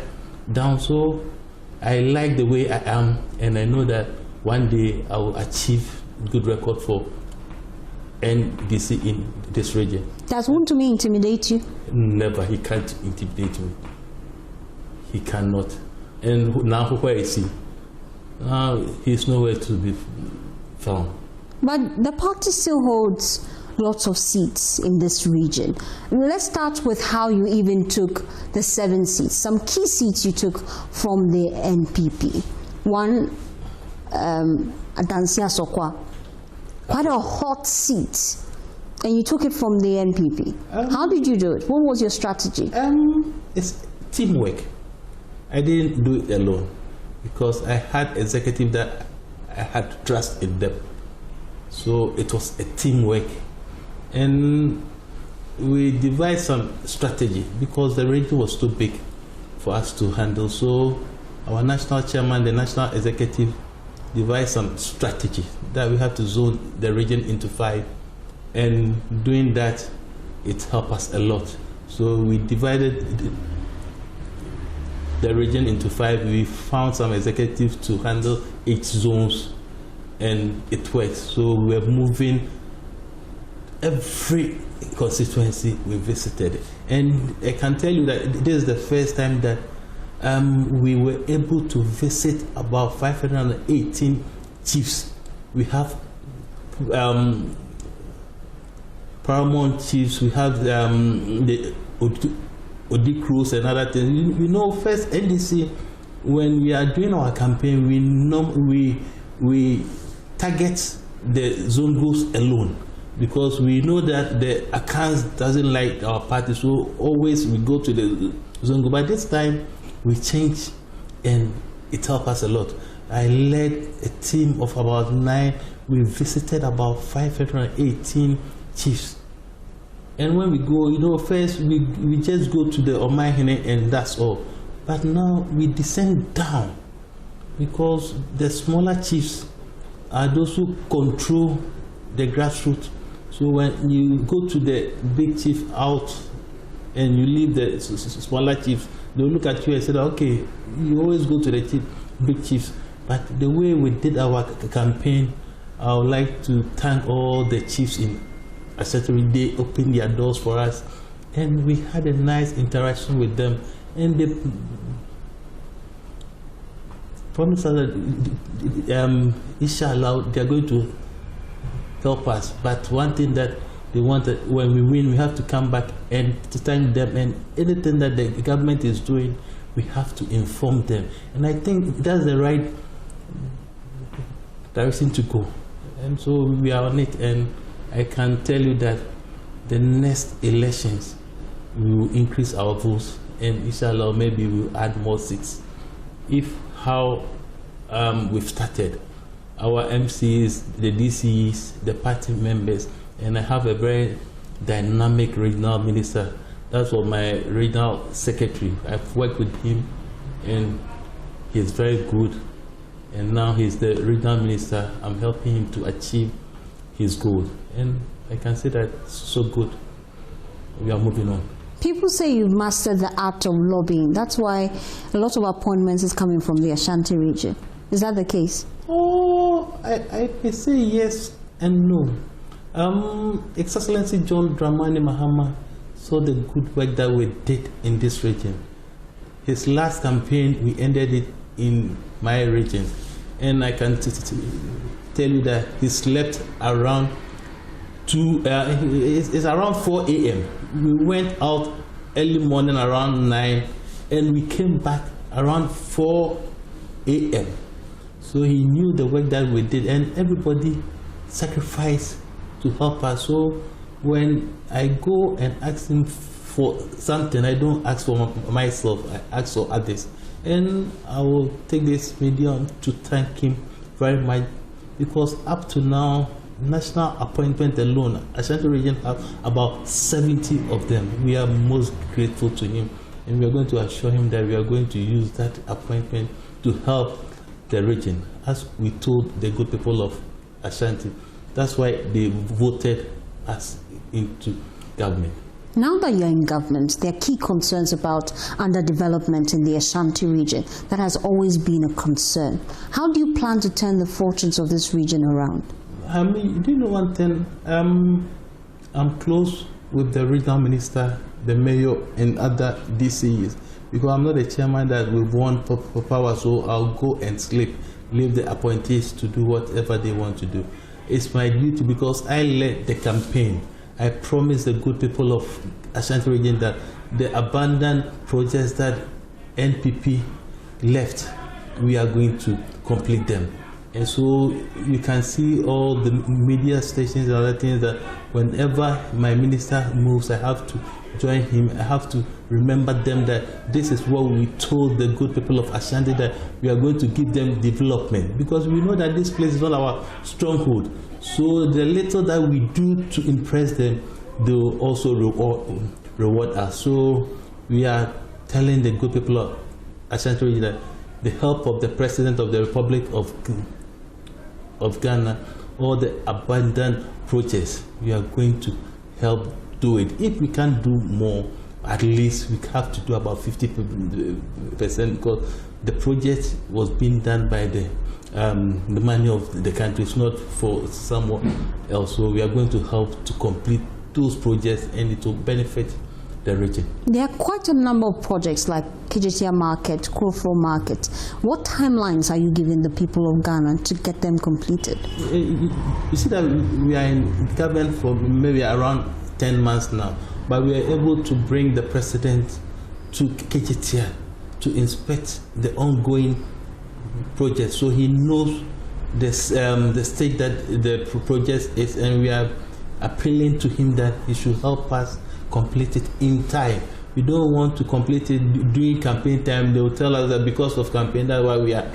down. So I like the way I am, and I know that one day I will achieve good record for NDC in this region. Does Wontumi intimidate you? Never. He can't intimidate me. He cannot. And now where is he? He's nowhere to be found. But the party still holds lots of seats in this region. Let's start with how you even took the 7 seats. Some key seats you took from the NPP. One, Adansia Sokwa. Quite a hot seat. And you took it from the NPP. How did you do it? What was your strategy? It's teamwork. I didn't do it alone, because I had executive that I had trust in them. So it was a teamwork. And we devised some strategy, because the region was too big for us to handle. So our national chairman, the national executive, devised some strategy that we have to zone the region into 5. And doing that, it helped us a lot. So we divided the region into 5. We found some executives to handle 8 zones, and it works. So we're moving every constituency we visited. And I can tell you that this is the first time that we were able to visit about 518 chiefs. We have paramount chiefs, we have the Odicros and other things. You know, first NDC, when we are doing our campaign, we target the Zongos alone, because we know that the accounts doesn't like our party, so always we go to the Zongo. But this time we changed, and it helped us a lot. I led a team of about 9. We visited about 518 chiefs. And when we go, you know, first we just go to the Omahene and that's all. But now we descend down, because the smaller chiefs are those who control the grassroots. So when you go to the big chief out and you leave the smaller chiefs, they'll look at you and say, okay, you always go to the big chiefs. But the way we did our campaign, I would like to thank all the chiefs in Ashanti. They opened their doors for us, and we had a nice interaction with them. And they promised us that, inshallah, they are going to help us. But one thing that they wanted, when we win, we have to come back and to thank them. And anything that the government is doing, we have to inform them. And I think that's the right direction to go. And so we are on it. And I can tell you that the next elections, we will increase our votes. And inshallah, maybe we'll add more seats. If how we've started, our MCs, the DCs, the party members, and I have a very dynamic regional minister. That's what my regional secretary. I've worked with him, and he's very good. And now he's the regional minister. I'm helping him to achieve his goal. And I can say that it's so good. We are moving on. People say you've mastered the art of lobbying. That's why a lot of appointments is coming from the Ashanti region. Is that the case? Oh, I may say yes and no. His Excellency John Dramani Mahama saw the good work that we did in this region. His last campaign, we ended it in my region. And I can tell you that he slept around it's around 4 a.m. We went out early morning around 9, and we came back around 4 a.m. So he knew the work that we did, and everybody sacrificed to help us. So when I go and ask him for something, I don't ask for myself, I ask for others. And I will take this medium to thank him very much, because up to now, national appointment alone, Ashanti region have about 70 of them. We are most grateful to him, and we are going to assure him that we are going to use that appointment to help the region, as we told the good people of Ashanti. That's why they voted us into government. Now that you're in government, there are key concerns about underdevelopment in the Ashanti region. That has always been a concern. How do you plan to turn the fortunes of this region around? I mean, do you know one thing? I'm close with the regional minister, the mayor, and other DCs, because I'm not a chairman that will want power, so I'll go and sleep, leave the appointees to do whatever they want to do. It's my duty, because I led the campaign. I promised the good people of Ashanti region that the abandoned projects that NPP left, we are going to complete them. And so you can see all the media stations and other things that whenever my minister moves, I have to join him. I have to remember them that this is what we told the good people of Ashanti, that we are going to give them development, because we know that this place is not our stronghold. So the little that we do to impress them, they will also reward us. So we are telling the good people of Ashanti that the help of the President of the Republic of Ghana, all the abandoned projects, we are going to help do it. If we can't do more, at least we have to do about 50% because the project was being done by the money of the country. It's not for someone else. So we are going to help to complete those projects and it will benefit the region. There are quite a number of projects like Kijitia Market, Krofro Market. What timelines are you giving the people of Ghana to get them completed? You see that we are in government for maybe around 10 months now, but we are able to bring the president to Kijitia to inspect the ongoing project, so he knows this, the state that the project is, and we are appealing to him that he should help us complete it in time. We don't want to complete it during campaign time. They will tell us that because of campaign, that's why we are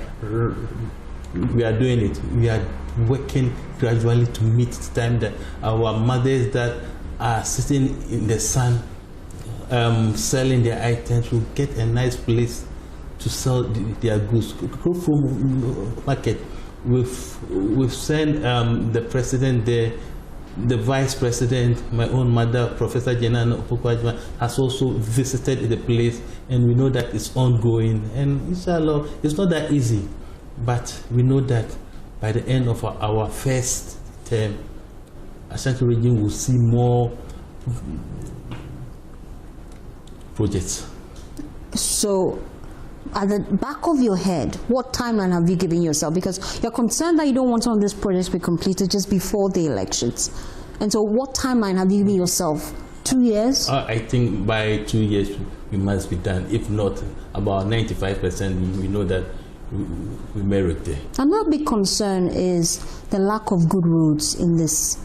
doing it. We are working gradually to meet the time that our mothers that are sitting in the sun selling their items will get a nice place to sell their goods. Go from market. We've sent the president there. The vice president, my own mother, Professor Auditor-General, has also visited the place, and we know that it's ongoing. And inshallah, it's not that easy, but we know that by the end of our first term, Ashanti region will see more projects. So, at the back of your head, what timeline have you given yourself? Because you're concerned that you don't want some of these projects to be completed just before the elections. And so what timeline have you given yourself? 2 years? I think by 2 years we must be done. If not, about 95% we know that we merit there. Another big concern is the lack of good roads in this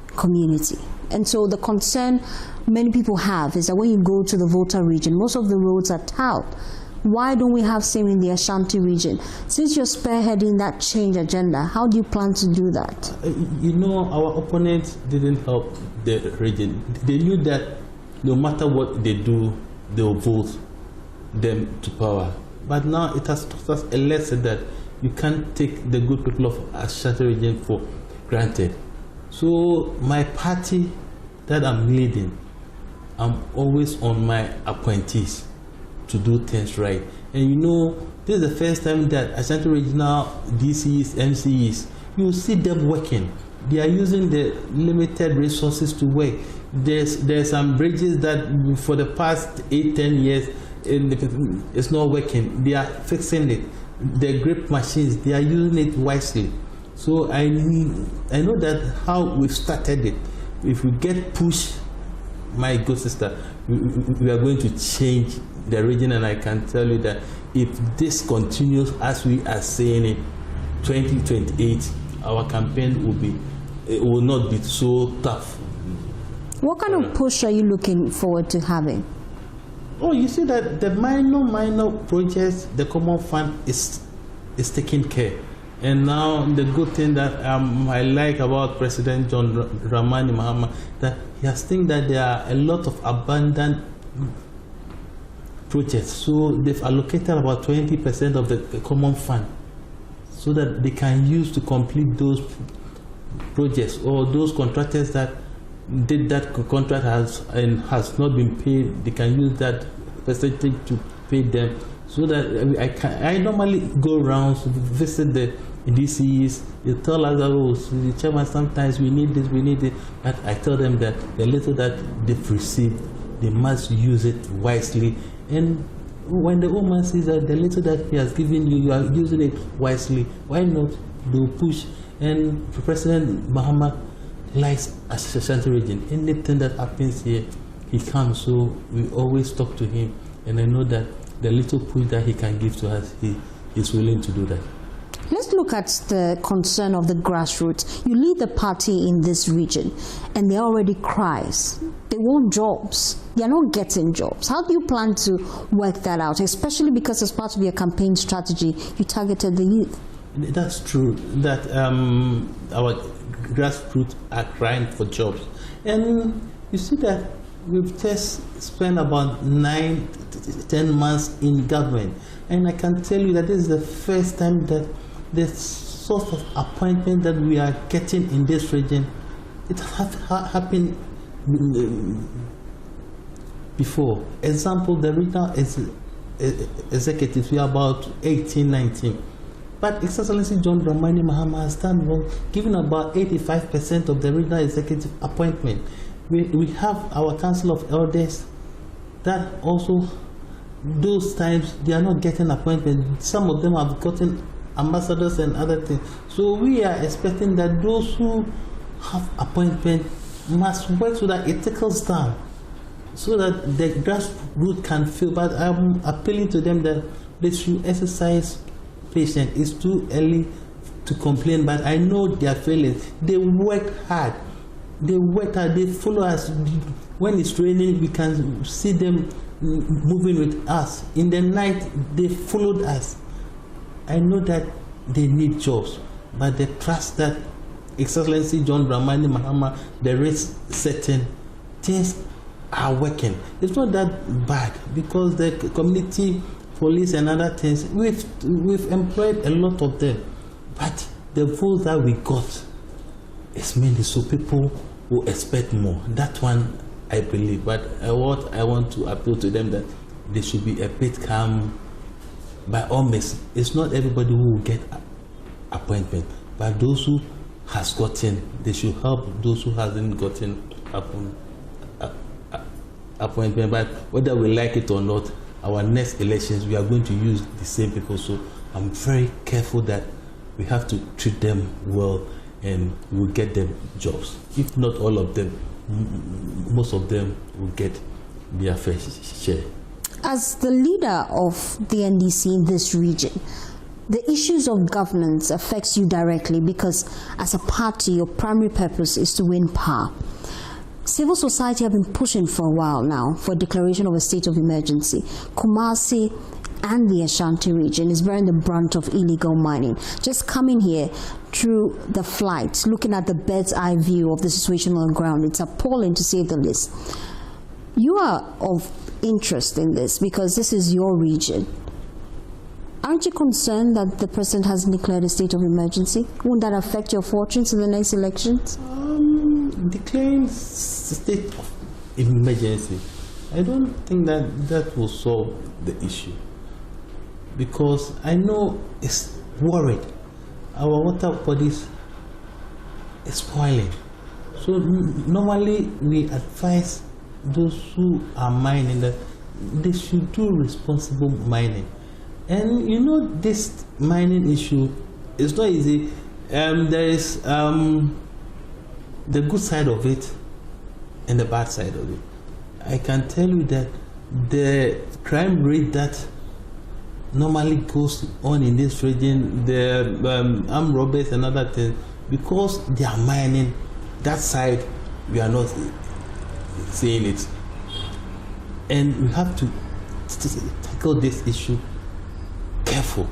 community. And so the concern many people have is that when you go to the Volta region, most of the roads are tiled. Why don't we have same in the Ashanti region? Since you're spearheading that change agenda, how do you plan to do that? You know, our opponents didn't help the region. They knew that no matter what they do, they will vote them to power. But now it has taught us a lesson that you can't take the good people of Ashanti region for granted. So my party that I'm leading, I'm always on my appointees to do things right. And you know, this is the first time that Ashanti Regional DCs, MCs, you see them working. They are using the limited resources to work. There's some bridges that for the past 8-10 years it's not working. They are fixing it. The grip machines, they are using it wisely. So I know that how we've started it. If we get pushed, my good sister, we are going to change the region, and I can tell you that if this continues as we are saying it, 2028, our campaign will not be so tough. What kind of push are you looking forward to having? Oh, you see that the minor projects, the common fund is taking care. And now the good thing that I like about President John Dramani Mahama, that he has think that there are a lot of abandoned projects. So they've allocated about 20% of the common fund so that they can use to complete those projects, or those contractors that did that contract has not been paid, they can use that percentage to pay them. So that I normally go around to visit the DCs. They tell us that, oh, the chairman, sometimes we need this, we need it. But I tell them that the little that they've received, they must use it wisely. And when the woman sees that the little that he has given you, you are using it wisely, why not do push? And President Mahama likes Ashanti region. Anything that happens here, he comes. So we always talk to him, and I know that the little push that he can give to us, he is willing to do that. Let's look at the concern of the grassroots. You lead the party in this region, and there are already cries. They want jobs. They are not getting jobs. How do you plan to work that out, especially because as part of your campaign strategy, you targeted the youth? That's true, that our grassroots are crying for jobs. And you see that we've just spent about 9-10 months in government. And I can tell you that this is the first time that the sort of appointment that we are getting in this region, it has happened before. Example, the regional executives, we are about 18, 19. But His Excellency John Dramani Mahama has done well, given about 85% of the regional executive appointment. We have our Council of Elders that also, those times, they are not getting appointment. Some of them have gotten ambassadors and other things. So we are expecting that those who have appointment must work so that it trickles down, so that the grassroots can feel. But I'm appealing to them that they should exercise patience. It's too early to complain, but I know their feelings. They work hard. They work hard. They follow us. When it's raining, we can see them moving with us. In the night, they followed us. I know that they need jobs, but they trust that Excellency John Dramani Mahama, there is certain things are working. It's not that bad because the community police and other things, we've employed a lot of them, but the votes that we got is mainly so people will expect more. That one I believe, but what I want to appeal to them that they should be a bit calm. By all means, it's not everybody who will get appointment, but those who has gotten, they should help those who hasn't gotten appointment. But whether we like it or not, our next elections, we are going to use the same people. So I'm very careful that we have to treat them well and we'll get them jobs. If not all of them, most of them will get their fair share. As the leader of the NDC in this region, the issues of governance affects you directly because as a party, your primary purpose is to win power. Civil society have been pushing for a while now for a declaration of a state of emergency. Kumasi and the Ashanti region is bearing the brunt of illegal mining. Just coming here through the flight, looking at the bird's eye view of the situation on the ground, it's appalling to say the least. You are of interest in this because this is your region. Aren't you concerned that the president has declared a state of emergency? Won't that affect your fortunes in the next elections? Declaring state of emergency, I don't think that will solve the issue, because I know it's worried. Our water bodies is spoiling. So normally we advise those who are mining that they should do responsible mining. And you know, this mining issue is not easy. There is the good side of it and the bad side of it. I can tell you that the crime rate that normally goes on in this region, the armed robbers and other things, because they are mining, that side we are not seeing it. And we have to tackle this issue careful,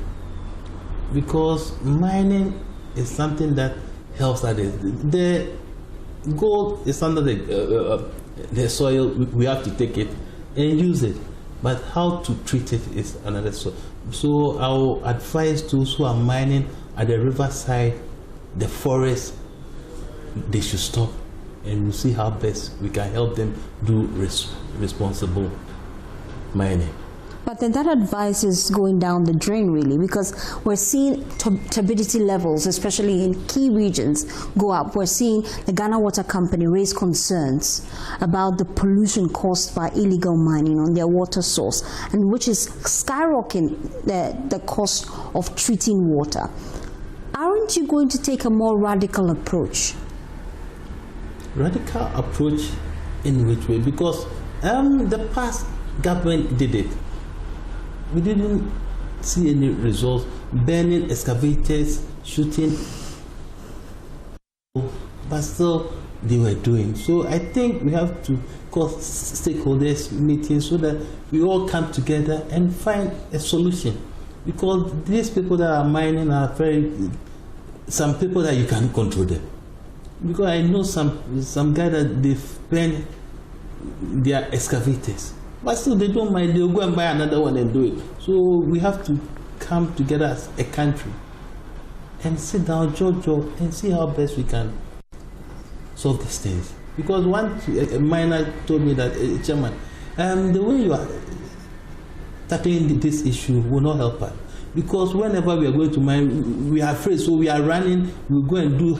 because mining is something that helps others. The gold is under the soil. We have to take it and use it, but how to treat it is another story. So I will advise those who are mining at the riverside, the forest, they should stop, and we'll see how best we can help them do responsible mining. But then that advice is going down the drain, really, because we're seeing turbidity levels, especially in key regions, go up. We're seeing the Ghana Water Company raise concerns about the pollution caused by illegal mining on their water source, and which is skyrocketing the cost of treating water. Aren't you going to take a more radical approach? Radical approach in which way? Because the past government did it. We didn't see any results. Burning excavators, shooting, but still they were doing. So I think we have to call stakeholders meetings so that we all come together and find a solution. Because these people that are mining are some people that you can't control them. Because I know some guy that they've burned their excavators, but still they don't mind. They'll go and buy another one and do it. So we have to come together as a country and sit down, Jojo, and see how best we can solve these things. Because a miner told me that, Chairman, The way you are tackling this issue will not help us. Because whenever we are going to mine, we are afraid, so we are running, we go and do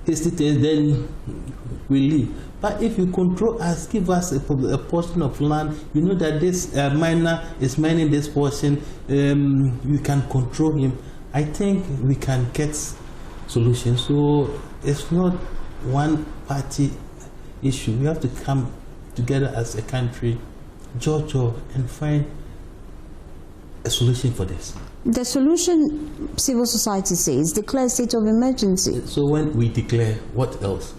hasty things, then we leave. But if you control us, give us a portion of land, you know that this miner is mining this portion, you can control him. I think we can get solutions. So it's not one party issue. We have to come together as a country, judge and find a solution for this. The solution, civil society says, declare a state of emergency. So when we declare, what else?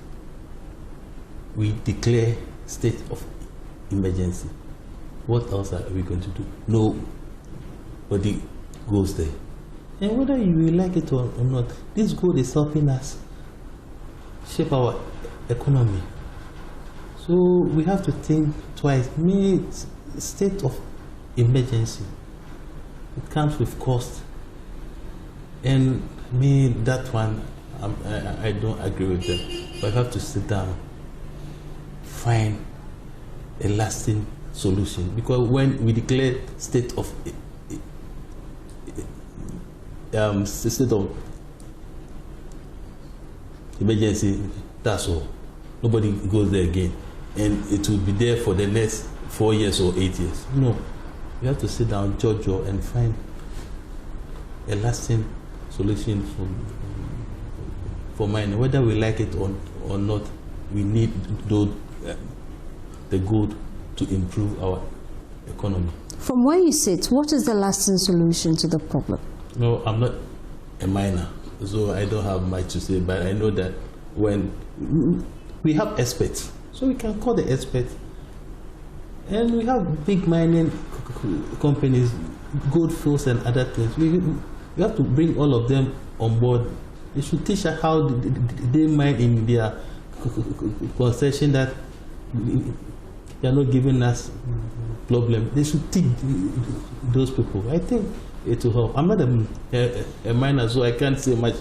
We declare state of emergency. What else are we going to do? Nobody goes there. And whether you like it or not, this goal is helping us shape our economy. So we have to think twice. State of emergency, it comes with cost. And that one, I don't agree with them. But I have to sit down, find a lasting solution. Because when we declare state of emergency, that's all. Nobody goes there again. And it will be there for the next 4 years or 8 years. No. You have to sit down, judge, and find a lasting solution for mining. Whether we like it or not, we need the good to improve our economy. From where you sit, what is the lasting solution to the problem? No, I'm not a miner, so I don't have much to say, but I know that when we have experts, so we can call the experts, and we have big mining companies, Goldfields and other things. We have to bring all of them on board. They should teach us how they mine in their concession, that they are not giving us problem. They should teach those people. I think it will help. I'm not a miner, so I can't say much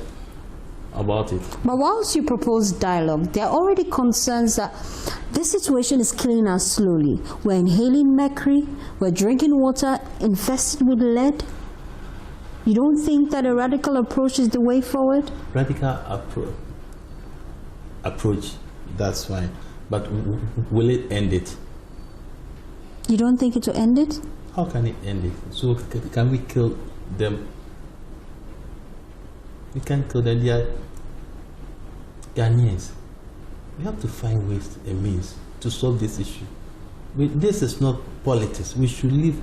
about it. But whilst you propose dialogue, there are already concerns that this situation is killing us slowly. We're inhaling mercury, we're drinking water infested with lead. You don't think that a radical approach is the way forward? Radical approach, that's fine. But will it end it? You don't think it will end it? How can it end it? So can we kill them? We can't kill them. They are Ghanaians. We have to find ways and means to solve this issue. This is not politics. We should leave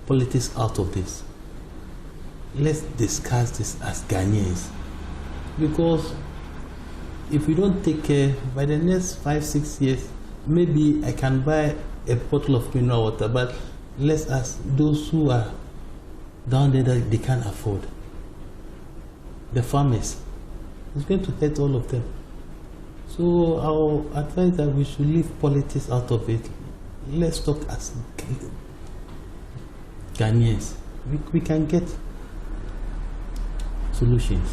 politics out of this. Let's discuss this as Ghanaians. Because if we don't take care, by the next 5-6 years, maybe I can buy a bottle of mineral water, but let's ask those who are down there that they can't afford. The farmers. It's going to hurt all of them. So our advice that we should leave politics out of it. Let's talk as Ghanaians. We can get solutions.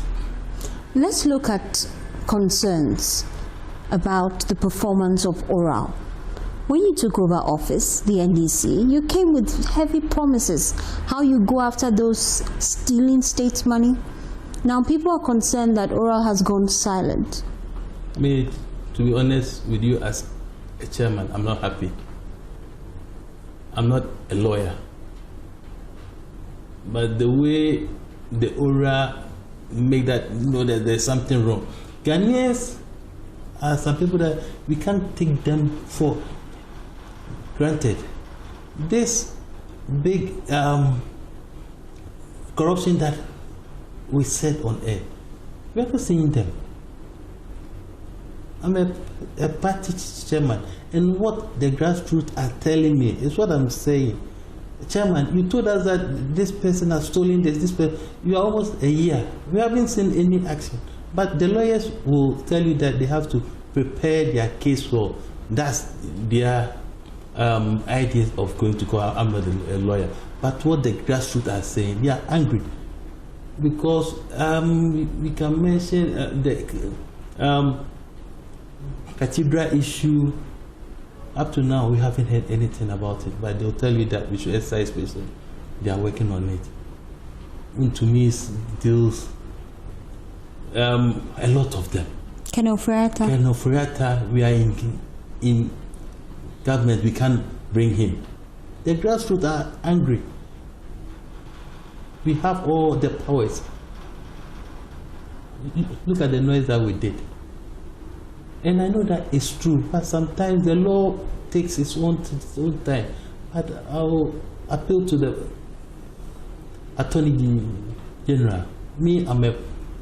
Let's look at concerns about the performance of Oral. When you took over office, the NDC, you came with heavy promises how you go after those stealing state money. Now people are concerned that Oral has gone silent. To be honest with you, as a chairman, I'm not happy. I'm not a lawyer. But the way the Oral make that know that there's something wrong. Ghanaians are some people that we can't take them for granted. This big corruption that we said on air, we are not seeing them. I'm a party chairman, and what the grassroots are telling me is what I'm saying. Chairman, you told us that this person has stolen this person. You are almost a year. We haven't seen any action. But the lawyers will tell you that they have to prepare their case for. That's their ideas of going to court. I'm not a lawyer. But what the grassroots are saying, they are angry. Because we can mention the cathedral issue, Up to now, we haven't heard anything about it, but they'll tell you that we should exercise patience. They are working on it. And to me, it deals a lot of them. KNUST, we are in government, we can't bring him. The grassroots are angry. We have all the powers. Look at the noise that we did. And I know that it's true, but sometimes the law takes its own time. But I'll appeal to the Auditor-General. Me, I'm a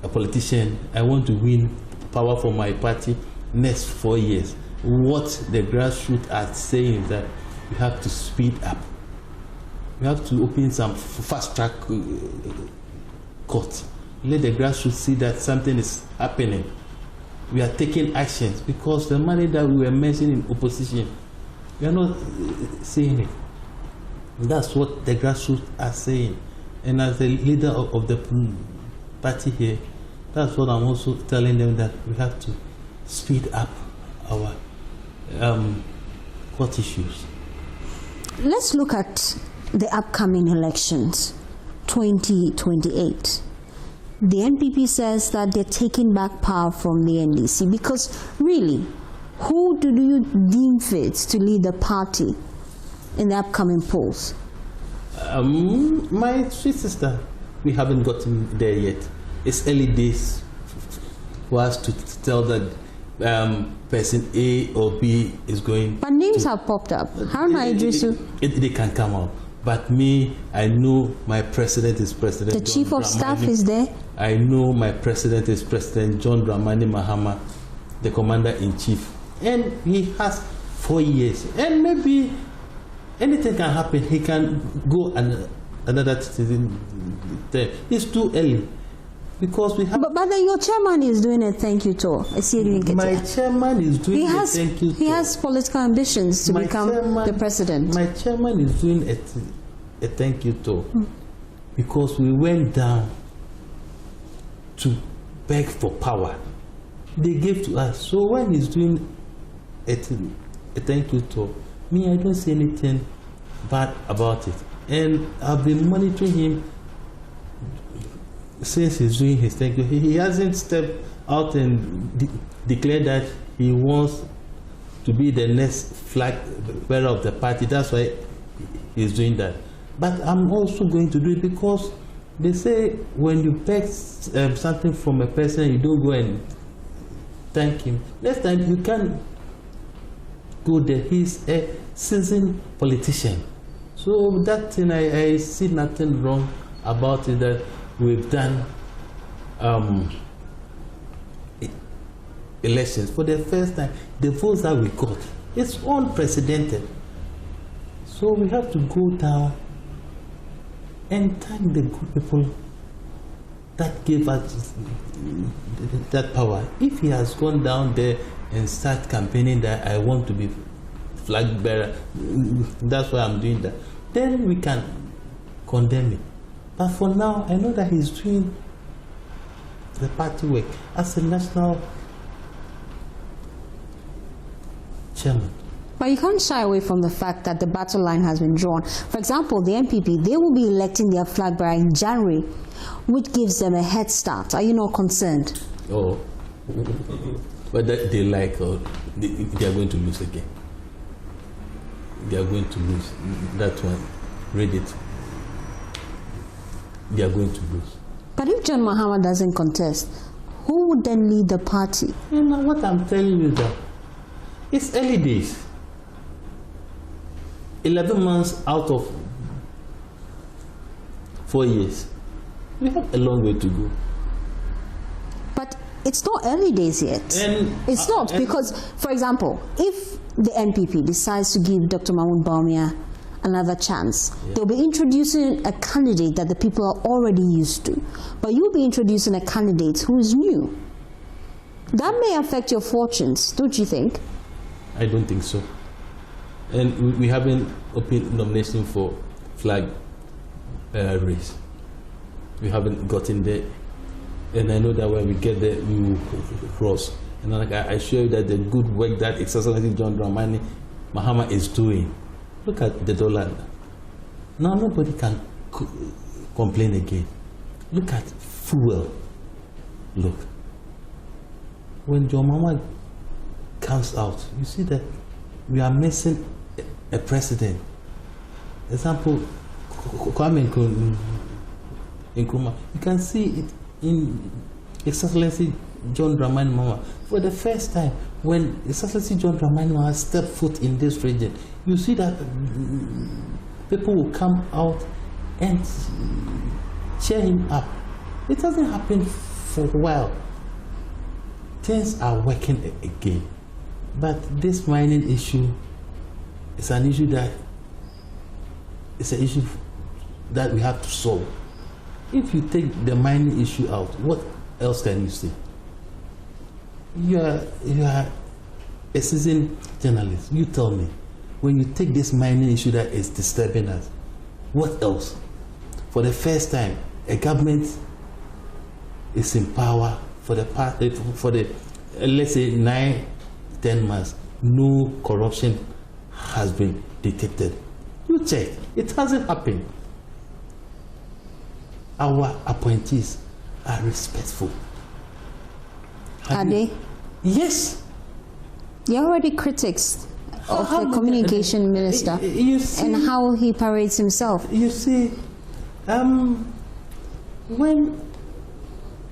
politician. I want to win power for my party next 4 years. What the grassroots are saying is that we have to speed up. We have to open some fast-track courts. Let the grassroots see that something is happening. We are taking actions, because the money that we were mentioning in opposition, we are not seeing it. That's what the grassroots are saying. And as the leader of the party here, that's what I'm also telling them, that we have to speed up our court issues. Let's look at the upcoming elections, 2028. The NPP says that they're taking back power from the NDC, because really, who do you deem fit to lead the party in the upcoming polls? My sweet sister, we haven't gotten there yet. It's early days for us to tell that person A or B is going. But names have popped up. They can come out. But me, I know my president is President The Chief of Staff is there. I know my president is President John Dramani Mahama, the Commander-in-Chief. And he has 4 years. And maybe anything can happen. He can go another term. It's too early. Because we have. But then your chairman is doing a thank you tour. My chairman is doing a thank you tour. He has political ambitions to become the president. My chairman is doing a thank you tour because we went down to beg for power. They gave to us. So when he's doing a thank you tour, me, I don't see anything bad about it. And I've been monitoring him since he's doing his thank you. He hasn't stepped out and declared that he wants to be the next flag bearer of the party. That's why he's doing that. But I'm also going to do it because they say when you beg something from a person, you don't go and thank him. Next time you can go there. He's a seasoned politician. So that thing, I see nothing wrong about it, that we've done elections for the first time. The votes that we got, it's unprecedented. So we have to go down and thank the good people that gave us that power. If he has gone down there and start campaigning that I want to be flag bearer, that's why I'm doing that, then we can condemn it. But for now, I know that he's doing the party work as a national chairman. But you can't shy away from the fact that the battle line has been drawn. For example, the NPP, they will be electing their flag bearer in January, which gives them a head start. Are you not concerned? Oh, but they like, they are going to lose again. They are going to lose. That one, read it. They are going to lose. But if John Mahama doesn't contest, who would then lead the party? You know what I'm telling you, that it's early days. 11 months out of 4 years. We have a long way to go. But it's not early days yet. It's not, because, for example, if the NPP decides to give Dr. Mahmoud Bawumia another chance, they'll be introducing a candidate that the people are already used to. But you'll be introducing a candidate who is new. That may affect your fortunes, don't you think? I don't think so. And we haven't opened nomination for flag race. We haven't gotten there. And I know that when we get there, we will cross. And I assure you that the good work that Excellency John Dramani Mahama is doing. Look at the dollar. Now nobody can complain again. Look at fuel. Look. When John Mahama comes out, you see that we are missing a president. Example, Kwame Nkrumah. You can see it in Excellency John Dramani Mahama. For the first time, when Excellency John Dramani Mahama stepped foot in this region, you see that people will come out and cheer him up. It hasn't happened for a while. Things are working again. But this mining issue is an issue that it's an issue that we have to solve. If you take the mining issue out, what else can you say? You are a seasoned journalist. You tell me, when you take this mining issue that is disturbing us, what else? For the first time, a government is in power for the let's say 9-10 months. No corruption has been detected. You check, it hasn't happened. Our appointees are respectful. Are they? Yes. You're already critics of the communication minister and how he parades himself. You see, when,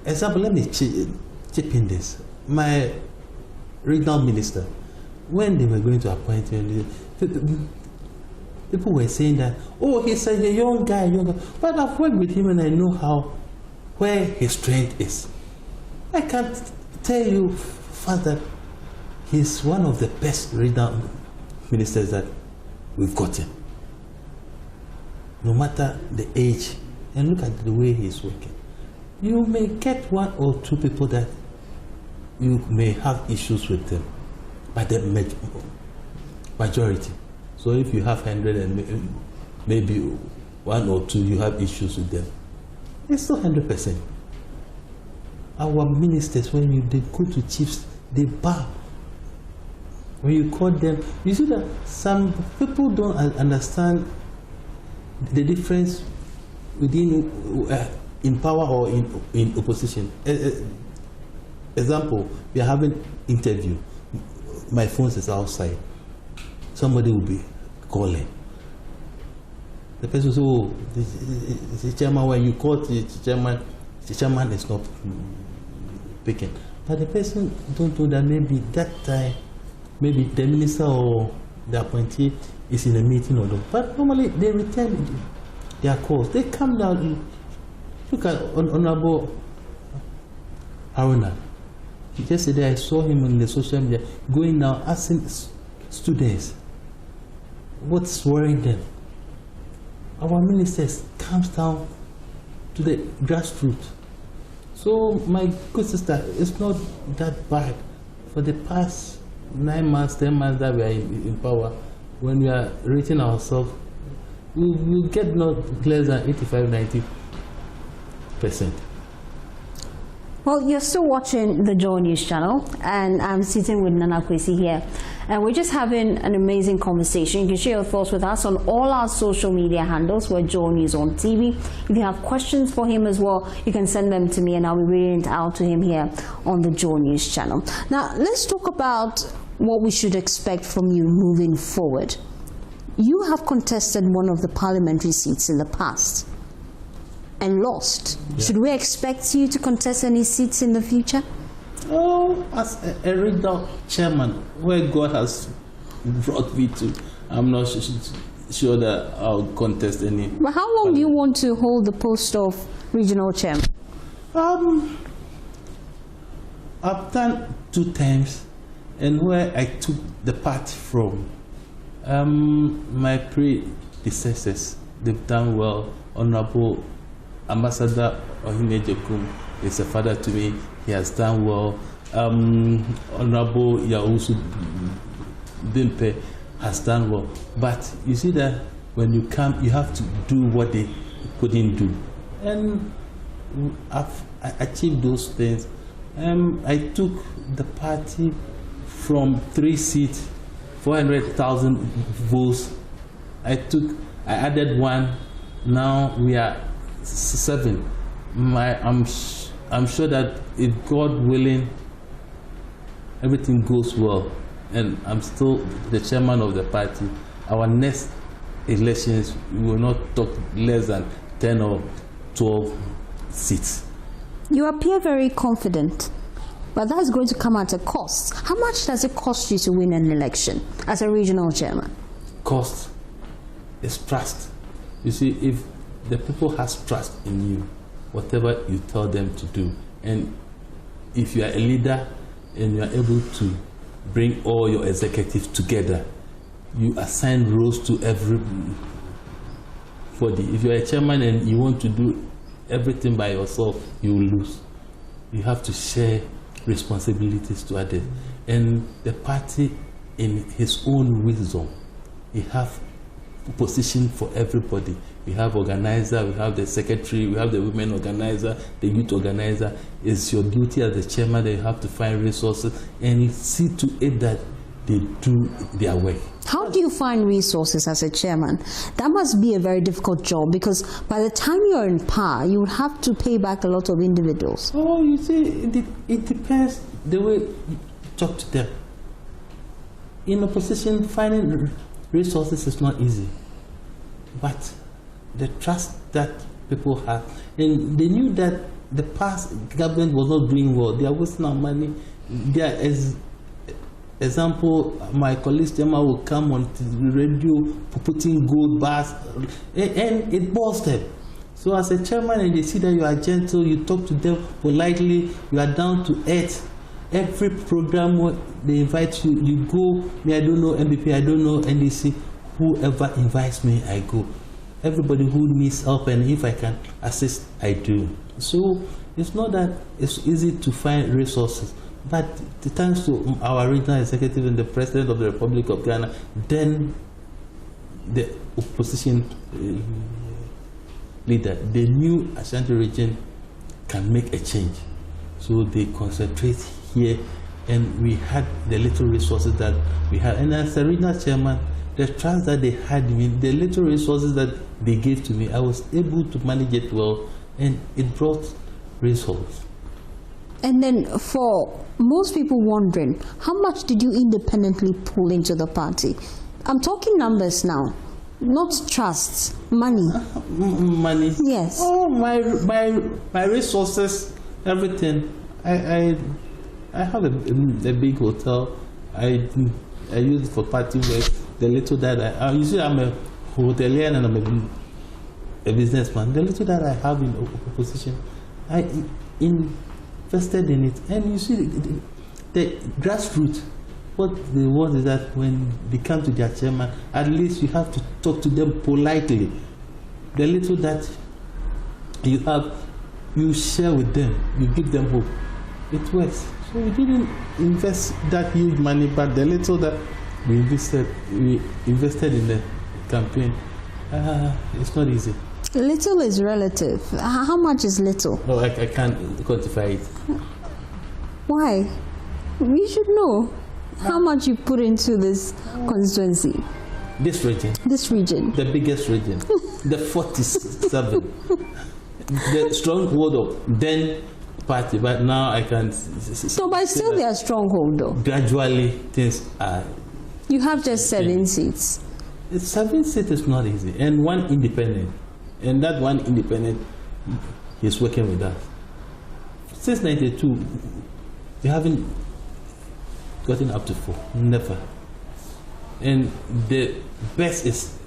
example, let me chip in this. My regional minister, when they were going to appoint him, people were saying that, oh, he's a young guy. But I've worked with him and I know where his strength is. I can tell you, Father, he's one of the best regional ministers that we've gotten. No matter the age, and look at the way he's working. You may get one or two people that you may have issues with them, but the majority. So if you have 100 and maybe one or two you have issues with them, it's still 100%. Our ministers, when they go to chiefs, they bow. When you call them, you see that some people don't understand the difference within in power or in opposition. Example, we are having interview. My phone is outside. Somebody will be calling. The person says, oh, the chairman, when you call the chairman is not picking. But the person don't know that maybe that time, maybe the minister or the appointee is in a meeting or not. But normally they return their calls. They come down. Look at Honorable Haruna. Yesterday I saw him on the social media going now asking students what's worrying them. Our ministers comes down to the grassroots. So my good sister, it's not that bad. For the past 9 months, 10 months that we are in power, when we are rating ourselves, we will get not less than 85-90%. Well, you're still watching the Joy News channel, and I'm sitting with Nana Kwesi here. And we're just having an amazing conversation. You can share your thoughts with us on all our social media handles. We're Joy News on TV. If you have questions for him as well, you can send them to me and I'll be reading it out to him here on the Joy News channel. Now, let's talk about what we should expect from you moving forward. You have contested one of the parliamentary seats in the past and lost. Yeah. Should we expect you to contest any seats in the future? Oh, as a regional chairman, where God has brought me to, I'm not sure that I'll contest any. But how long do you want to hold the post of regional chairman? I've done 2 times, and where I took the party from, my predecessors, they've done well. Honorable Ambassador Ohinejekum is a father to me. He has done well. Honorable Yausu Dimpe has done well. But you see that when you come, you have to do what they couldn't do. And I've achieved those things. I took the party from 3 seats 400,000 votes. I added one. Now we are 7. I'm sure that if God willing, everything goes well, and I'm still the chairman of the party, our next elections we will not talk less than 10 or 12 seats. You appear very confident, but that's going to come at a cost. How much does it cost you to win an election as a regional chairman? Cost is trust. You see, if the people has trust in you, whatever you tell them to do, and if you are a leader and you are able to bring all your executives together, you assign roles to everybody. If you are a chairman and you want to do everything by yourself, you will lose. You have to share responsibilities to others. And the party, in his own wisdom, he have position for everybody. We have organizer, we have the secretary, we have the women organizer, the youth organizer. It's your duty as the chairman that you have to find resources and see to it that they do their work. How do you find resources as a chairman? That must be a very difficult job, because by the time you're in power, you would have to pay back a lot of individuals. Oh, you see, it depends the way you talk to them. In opposition, finding resources is not easy, but the trust that people have, and they knew that the past government was not doing well. They are wasting our money. There is example, my colleague chairman will come on the radio putting gold bars, and it bores them. So as a chairman, and they see that you are gentle, you talk to them politely, you are down to earth. Every program they invite you, you go. Me, I don't know MBP, I don't know NDC. Whoever invites me, I go. Everybody who needs help, and if I can assist, I do. So it's not that it's easy to find resources, but thanks to our regional executive and the President of the Republic of Ghana, then the opposition leader, the new Ashanti region can make a change. So they concentrate here, and we had the little resources that we had. And as a regional chairman, the trust that they had in me, the little resources that they gave to me, I was able to manage it well, and it brought results. And then for most people wondering, how much did you independently pull into the party? I'm talking numbers now, not trusts, money. Money? Yes. Oh, my resources, everything. I have a big hotel. I use it for party work. The little that you see, I'm a hotelier and I'm a businessman. The little that I have in opposition, I invested in it. And you see, the grassroots, what they want is that when they come to their chairman, at least you have to talk to them politely. The little that you have, you share with them, you give them hope. It works. So we didn't invest that huge money, but the little that we invested in the campaign, it's not easy. Little is relative. How much is little? No, I can't quantify it. Why? We should know how much you put into this constituency. This region. This region. The biggest region. The 47. The stronghold of then party, but now I can. So, but still they are stronghold though. Gradually, things are. You have just 7 seats. 7 seats is not easy, and 1 independent, and that 1 independent is working with us. Since '92, we haven't gotten up to 4, never. And the best is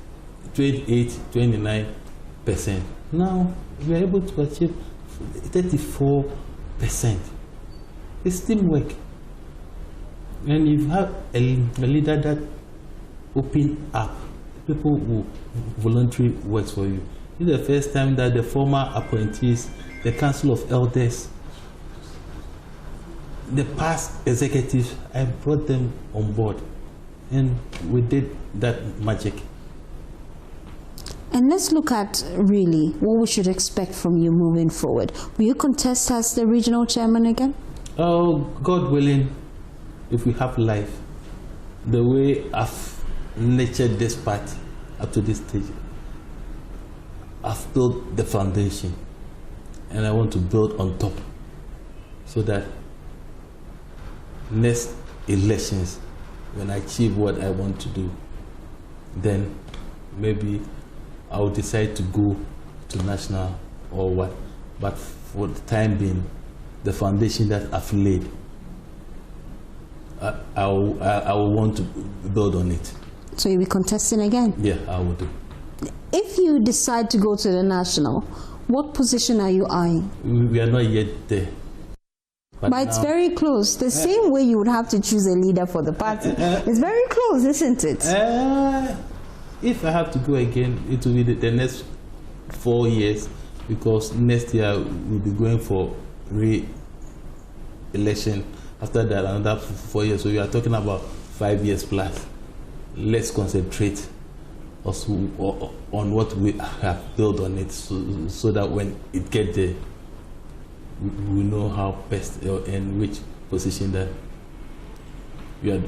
28-29%. Now we are able to achieve 34%. It's teamwork. And if you have a leader that open up, people who voluntarily works for you. This is the first time that the former appointees, the Council of Elders, the past executives, I brought them on board, and we did that magic. And let's look at really what we should expect from you moving forward. Will you contest as the regional chairman again? Oh, God willing, if we have life, the way I've nurtured this party up to this stage, I've built the foundation, and I want to build on top, so that next elections, when I achieve what I want to do, then maybe I'll decide to go to national or what. But for the time being, the foundation that I've laid, I will want to build on it. So you'll be contesting again? Yeah, I will do. If you decide to go to the national, what position are you eyeing? We are not yet there. But it's very close. The same way you would have to choose a leader for the party. It's very close, isn't it? If I have to go again, it will be the next 4 years, because next year we'll be going for re-election. After that, another 4 years. So we are talking about 5 years plus. Let's concentrate also on what we have built on it, so that when it gets there, we know how best and which position that we are.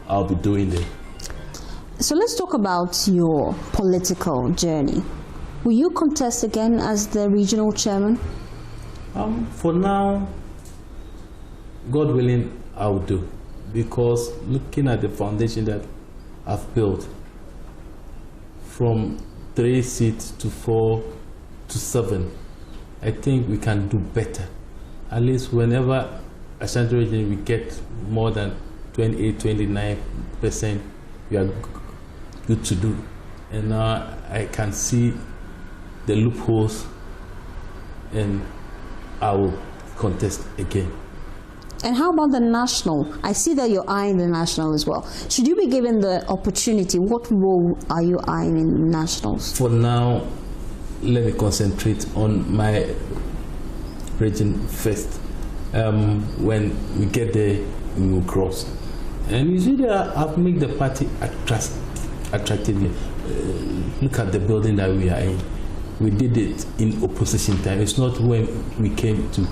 I'll be doing there. So let's talk about your political journey. Will you contest again as the regional chairman? For now, God willing, I will do, because looking at the foundation that I've built, from 3 seats to 4 to 7, I think we can do better. At least whenever Ashanti region we get more than 28-29%, we are good to do. And now I can see the loopholes, and I will contest again. And how about the national? I see that you're eyeing the national as well. Should you be given the opportunity, what role are you eyeing in nationals? For now, let me concentrate on my region first. When we get there, we will cross. And usually I've made the party attractive. Look at the building that we are in. We did it in opposition time. It's not when we came to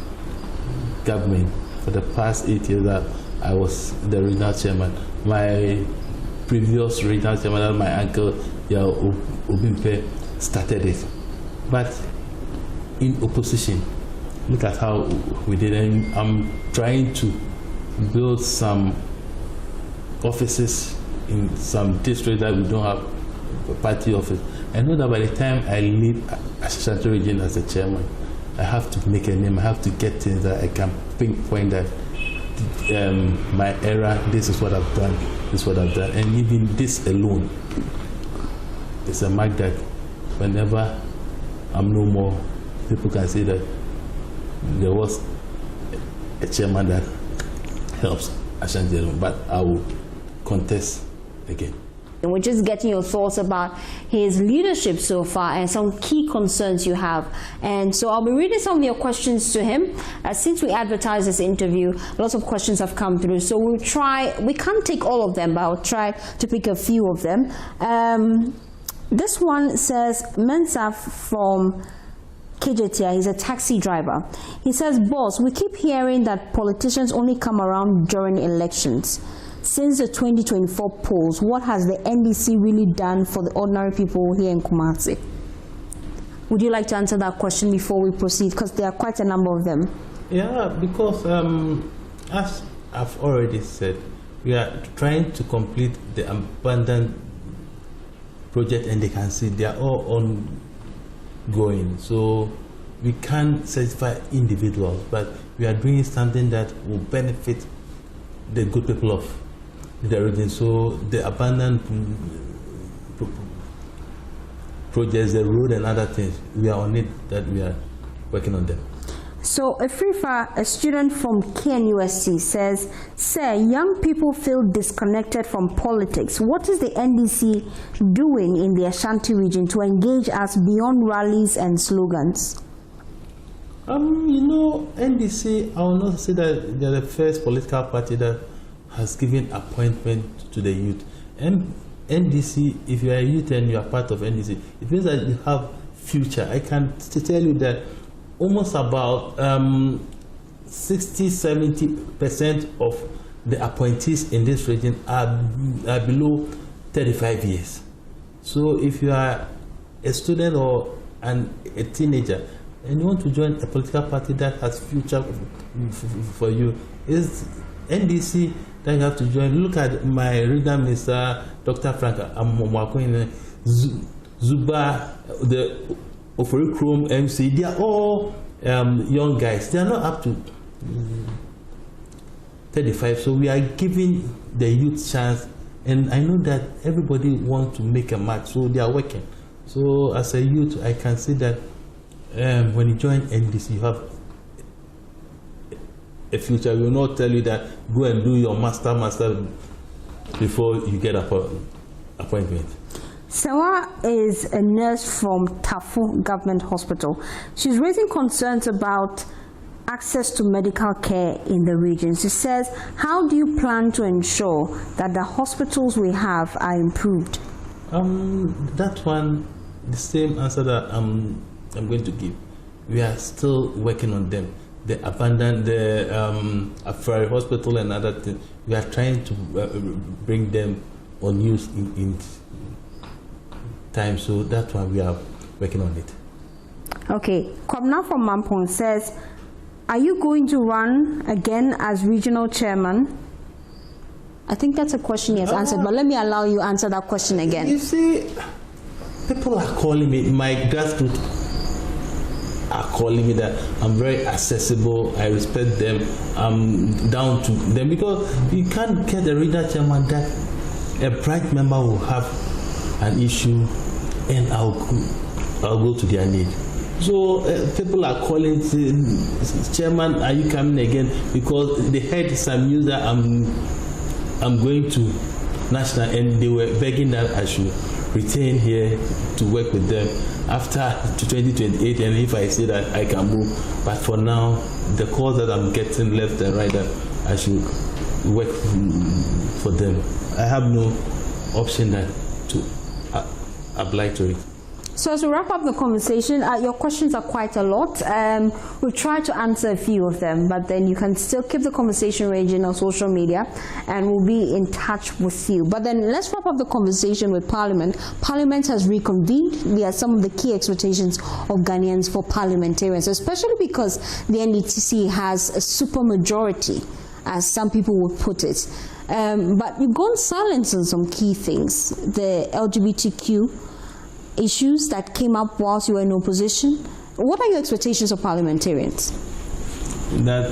government. For the past 8 years that I was the regional chairman, my previous regional chairman, my uncle Obimpe, started it. But in opposition, look at how we did it. And I'm trying to build some offices in some districts that we don't have a party office. I know that by the time I leave Ashanti region as the chairman, I have to make a name. I have to get things that I can pinpoint that my era, this is what I've done, this is what I've done. And even this alone is a mark that whenever I'm no more, people can say that there was a chairman that helps Ashanti, but I will contest again. And we're just getting your thoughts about his leadership so far and some key concerns you have. And so I'll be reading some of your questions to him. Since we advertised this interview, lots of questions have come through. So we can't take all of them, but I'll try to pick a few of them. This one says, Mensah from Kejetia, he's a taxi driver. He says, boss, we keep hearing that politicians only come around during elections. Since the 2024 polls, what has the NDC really done for the ordinary people here in Kumasi? Would you like to answer that question before we proceed? Because there are quite a number of them. Yeah, because as I've already said, we are trying to complete the abandoned project, and they can see they are all ongoing. So we can't certify individuals, but we are doing something that will benefit the good people of the region. So the abandoned projects, the road and other things, we are on it, that we are working on them. So Afrifa, a student from KNUST, says, Sir, young people feel disconnected from politics. What is the NDC doing in the Ashanti region to engage us beyond rallies and slogans? NDC, I will not say that they're the first political party that has given appointment to the youth. And NDC, if you are a youth and you are part of NDC, it means that you have future. I can tell you that almost about 60-70% of the appointees in this region are below 35 years. So if you are a student or a teenager and you want to join a political party that has future for you, is NDC that you have to join. Look at my regional minister, Dr. Frank Amomwako, Zuba, the Oforikrom MC. They are all young guys. They are not up to 35. So we are giving the youth chance. And I know that everybody wants to make a mark, so they are working. So as a youth, I can see that when you join NDC, you have a future. We will not tell you that go and do your master before you get appointment. Sawa is a nurse from Tafu Government Hospital. She's raising concerns about access to medical care in the region. She says, how do you plan to ensure that the hospitals we have are improved? That one, the same answer that I'm going to give. We are still working on them. They abandoned the Afari Hospital and other things. We are trying to bring them on use in time. So that's why we are working on it. Okay. Kwabna from Mampong says, are you going to run again as regional chairman? I think that's a question he has answered, but let me allow you answer that question again. You see, people are calling me, my grassroots are calling me that I'm very accessible, I respect them, I'm down to them, because you can't get a regional chairman that a bright member will have an issue and I'll go to their need. So people are calling, chairman, are you coming again? Because they heard some news that I'm going to national, and they were begging that I should retain here to work with them after 2028. And if I say that, I can move. But for now, the calls that I'm getting left and right, that I should work for them. I have no option than to apply to it. So as we wrap up the conversation, your questions are quite a lot. We've tried to answer a few of them, but then you can still keep the conversation raging on social media and we'll be in touch with you. But then let's wrap up the conversation with Parliament. Parliament has reconvened. There are some of the key expectations of Ghanaians for parliamentarians, especially because the NDTC has a supermajority, as some people would put it. But you've gone silent on some key things. The LGBTQ issues that came up whilst you were in opposition. What are your expectations of parliamentarians? That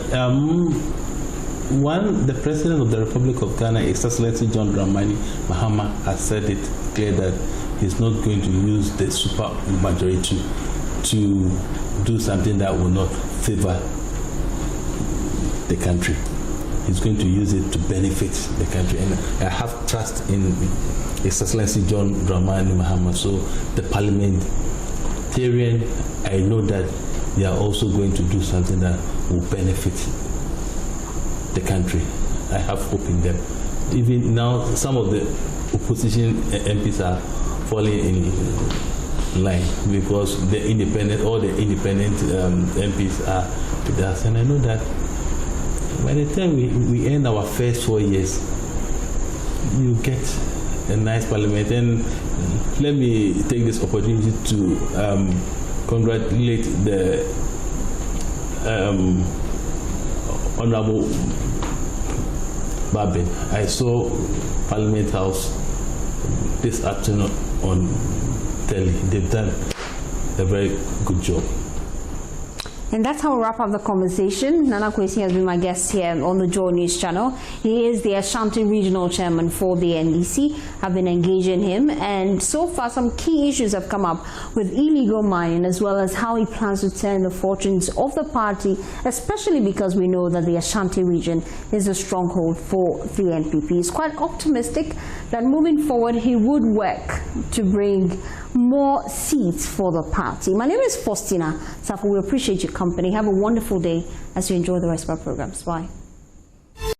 one, the President of the Republic of Ghana, His Excellency John Dramani Mahama, has said it clear that he's not going to use the super majority to do something that will not favor the country. He's going to use it to benefit the country, and I have trust in His Excellency John Dramani Mahama. So the parliamentarian, I know that they are also going to do something that will benefit the country. I have hope in them. Even now, some of the opposition MPs are falling in line because all the independent MPs are with us, and I know that by the time we end our first 4 years, you get a nice parliament. And let me take this opportunity to congratulate the Honorable Babin. I saw Parliament House this afternoon on telly. They've done a very good job. And that's how we wrap up the conversation. Nana Kwesi has been my guest here on the Joy News channel. He is the Ashanti Regional Chairman for the NDC. I've been engaging him, and so far some key issues have come up with illegal mining, as well as how he plans to turn the fortunes of the party, especially because we know that the Ashanti region is a stronghold for the NPP. He's quite optimistic that moving forward he would work to bring more seats for the party. My name is Faustina Safo. We appreciate your company. Have a wonderful day as you enjoy the rest of our programs. Bye.